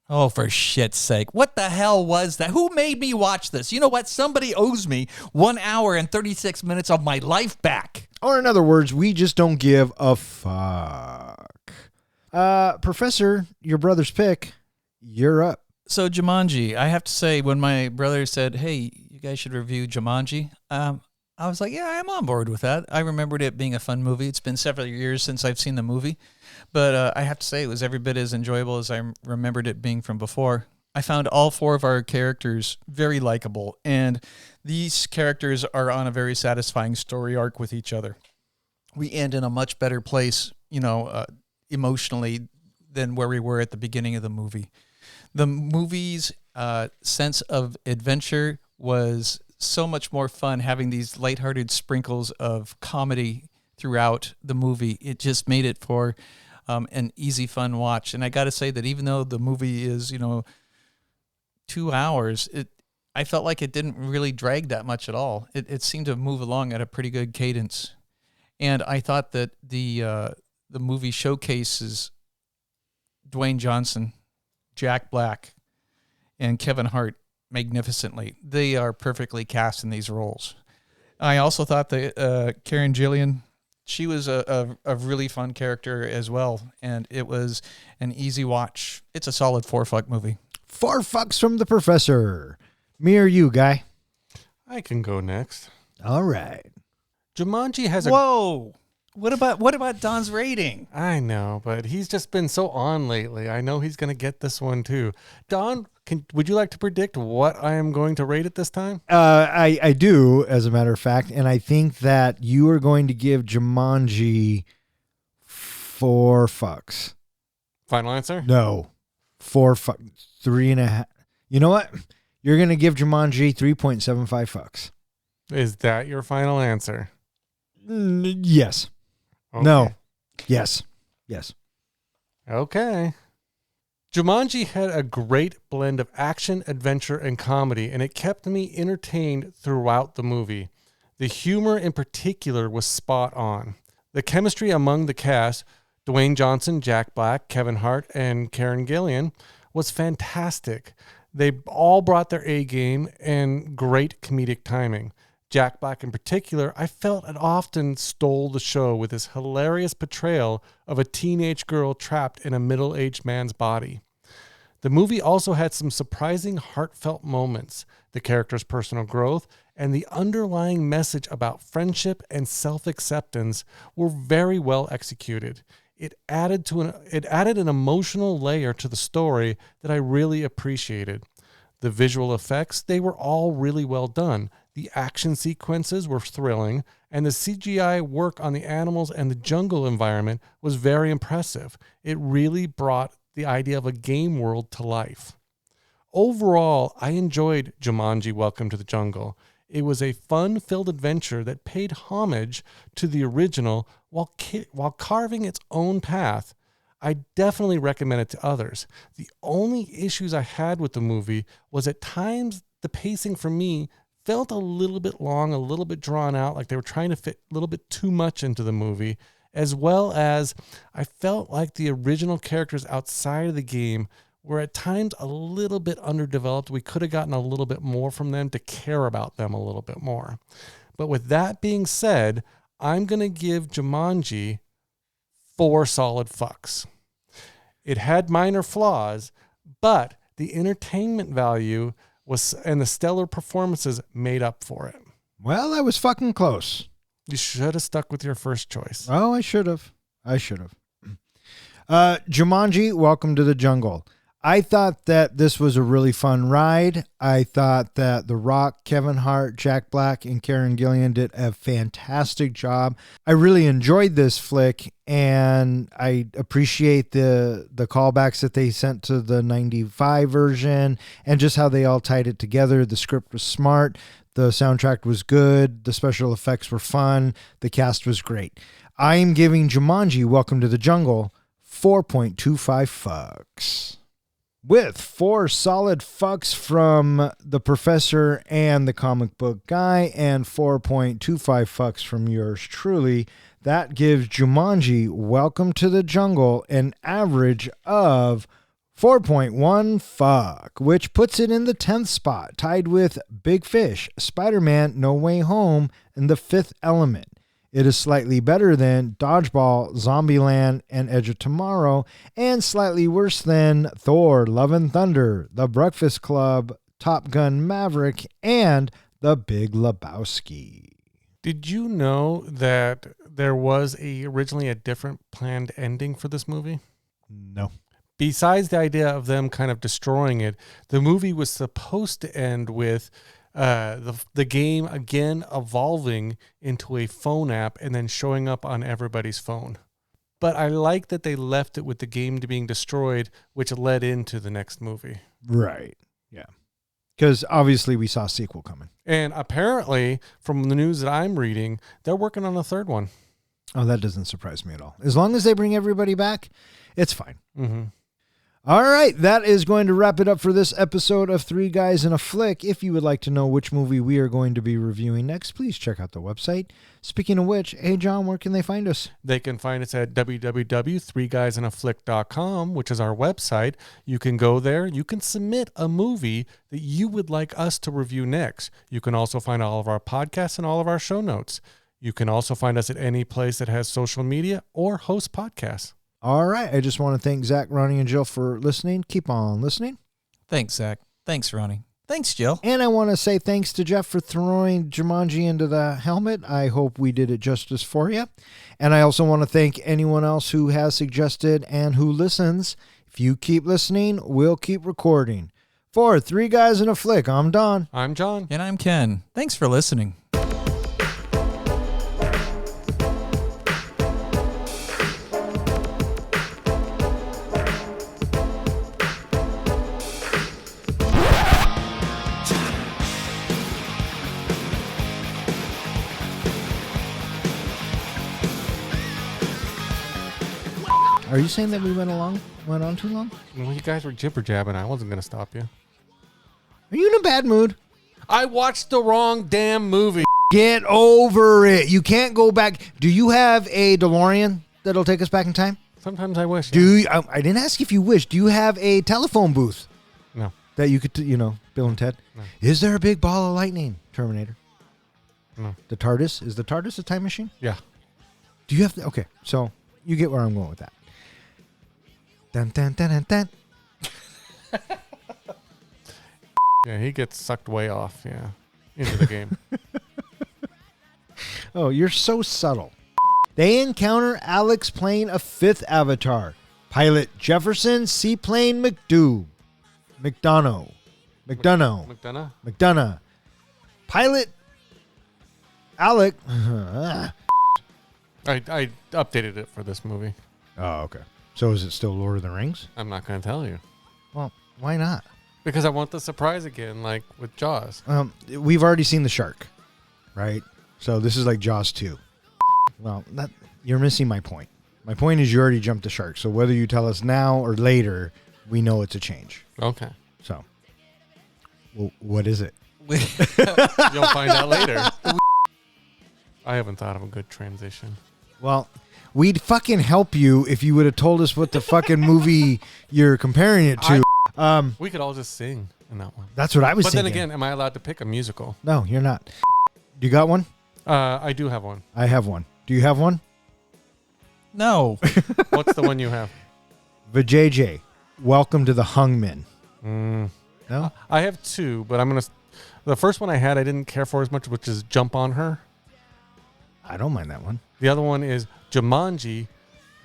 oh, for shit's sake. What the hell was that? Who made me watch this? You know what? Somebody owes me 1 hour and 36 minutes of my life back. Or in other words, we just don't give a fuck. Professor, your brother's pick, you're up. So Jumanji, I have to say, when my brother said, hey, you guys should review Jumanji, I I was like, yeah, I'm on board with that. I remembered it being a fun movie. It's been several years since I've seen the movie, but I have to say it was every bit as enjoyable as I remembered it being from before. I found all 4 of our characters very likable, and these characters are on a very satisfying story arc with each other. We end in a much better place, emotionally than where we were at the beginning of the movie. The movie's sense of adventure was so much more fun, having these lighthearted sprinkles of comedy throughout the movie. It just made it for an easy, fun watch. And I got to say that even though the movie is, 2 hours, I felt like it didn't really drag that much at all. It seemed to move along at a pretty good cadence. And I thought that the movie showcases Dwayne Johnson, Jack Black, and Kevin Hart magnificently. They are perfectly cast in these roles. I also thought that Karen Gillan, she was a really fun character as well, and it was an easy watch. It's a solid 4-fuck movie. 4 fucks from the professor. Me or you, Guy? I can go next. All right. Jumanji has Whoa! What about Don's rating? I know, but he's just been so on lately. I know he's going to get this one too. Don, would you like to predict what I am going to rate it this time? I do, as a matter of fact, and I think that you are going to give Jumanji 4 fucks. Final answer? No, 4 fucks. 3.5. You know what? You're going to give Jumanji 3.75 fucks. Is that your final answer? Yes. Okay. No. Yes. Yes. Okay. Jumanji had a great blend of action, adventure, and comedy, and it kept me entertained throughout the movie. The humor in particular was spot on. The chemistry among the cast, Dwayne Johnson, Jack Black, Kevin Hart, and Karen Gillan, was fantastic. They all brought their A game and great comedic timing. Jack Black in particular, I felt it often stole the show with his hilarious portrayal of a teenage girl trapped in a middle-aged man's body. The movie also had some surprising heartfelt moments. The character's personal growth and the underlying message about friendship and self-acceptance were very well executed. It added an emotional layer to the story that I really appreciated. The visual effects, they were all really well done. The action sequences were thrilling, and the CGI work on the animals and the jungle environment was very impressive. It really brought the idea of a game world to life. Overall, I enjoyed Jumanji: Welcome to the Jungle. It was a fun-filled adventure that paid homage to the original while carving its own path. I definitely recommend it to others. The only issues I had with the movie was at times the pacing for me felt a little bit long, a little bit drawn out, like they were trying to fit a little bit too much into the movie, as well as I felt like the original characters outside of the game were at times a little bit underdeveloped. We could have gotten a little bit more from them to care about them a little bit more. But with that being said, I'm going to give Jumanji 4 solid fucks. It had minor flaws, but the entertainment value and the stellar performances made up for it. Well, I was fucking close. You should have stuck with your first choice. Oh, I should have. Jumanji: Welcome to the Jungle. I thought that this was a really fun ride. I thought that The Rock, Kevin Hart, Jack Black, and Karen Gillan did a fantastic job. I really enjoyed this flick, and I appreciate the callbacks that they sent to the 95 version and just how they all tied it together. The script was smart. The soundtrack was good. The special effects were fun. The cast was great. I am giving Jumanji: Welcome to the Jungle 4.25 fucks. With 4 solid fucks from the professor and the comic book guy and 4.25 fucks from yours truly, that gives Jumanji: Welcome to the Jungle an average of 4.1 fuck, which puts it in the 10th spot, tied with Big Fish, Spider-Man: No Way Home, and The Fifth Element. It is slightly better than Dodgeball, Zombieland, and Edge of Tomorrow, and slightly worse than Thor: Love and Thunder, The Breakfast Club, Top Gun: Maverick, and The Big Lebowski. Did you know that there was originally a different planned ending for this movie? No. Besides the idea of them kind of destroying it, the movie was supposed to end with the game again evolving into a phone app and then showing up on everybody's phone. But I like that they left it with the game being destroyed, which led into the next movie. Right. Yeah. Because obviously we saw a sequel coming. And apparently, from the news that I'm reading, they're working on a third one. Oh, that doesn't surprise me at all. As long as they bring everybody back, it's fine. Mm-hmm. All right, that is going to wrap it up for this episode of Three Guys in a Flick. If you would like to know which movie we are going to be reviewing next, please check out the website. Speaking of which, hey, John, where can they find us? They can find us at www.threeguysinaflick.com, which is our website. You can go there. You can submit a movie that you would like us to review next. You can also find all of our podcasts and all of our show notes. You can also find us at any place that has social media or host podcasts. All right, I just want to thank Zach, Ronnie, and Jill for listening. Keep on listening. Thanks, Zach. Thanks, Ronnie. Thanks, Jill. And I want to say thanks to Jeff for throwing Jumanji into the helmet. I hope we did it justice for you. And I also want to thank anyone else who has suggested and who listens. If you keep listening, we'll keep recording. For Three Guys in a Flick, I'm Don. I'm John. And I'm Ken. Thanks for listening. Are you saying that we went on too long? Well, you guys were jibber jabbing. I wasn't going to stop you. Are you in a bad mood? I watched the wrong damn movie. Get over it. You can't go back. Do you have a DeLorean that'll take us back in time? Sometimes I wish. Do you, I didn't ask if you wish. Do you have a telephone booth No. that you could, Bill and Ted? No. Is there a big ball of lightning, Terminator? No. The TARDIS? Is the TARDIS a time machine? Yeah. Do you have to? Okay, so you get where I'm going with that. Dun, dun, dun, dun, dun. Yeah, he gets sucked way off, into the game. Oh, you're so subtle. They encounter Alex playing a fifth avatar. Pilot Jefferson, Seaplane McDonough. McDonough. Pilot Alec. I updated it for this movie. Oh, okay. So is it still Lord of the Rings? I'm not going to tell you. Well, why not? Because I want the surprise again, like with Jaws. We've already seen the shark, right? So this is like Jaws 2. Well, you're missing my point. My point is you already jumped the shark. So whether you tell us now or later, we know it's a change. Okay. So, well, what is it? You'll find out later. I haven't thought of a good transition. Well, we'd fucking help you if you would have told us what the fucking movie you're comparing it to. We could all just sing in that one. That's what I was But thinking. then again, am I allowed to pick a musical? No, you're not. Do you got one? I do have one. I have one. Do you have one? No. What's the one you have? Vijay, Welcome to the Hungmen. No? I have two, but the first one I had I didn't care for as much, which is Jump on Her. I don't mind that one. The other one is Jumanji,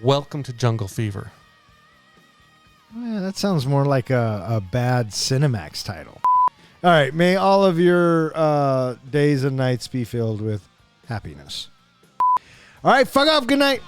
Welcome to Jungle Fever. Yeah, that sounds more like a bad Cinemax title. All right. May all of your days and nights be filled with happiness. All right. Fuck off. Good night.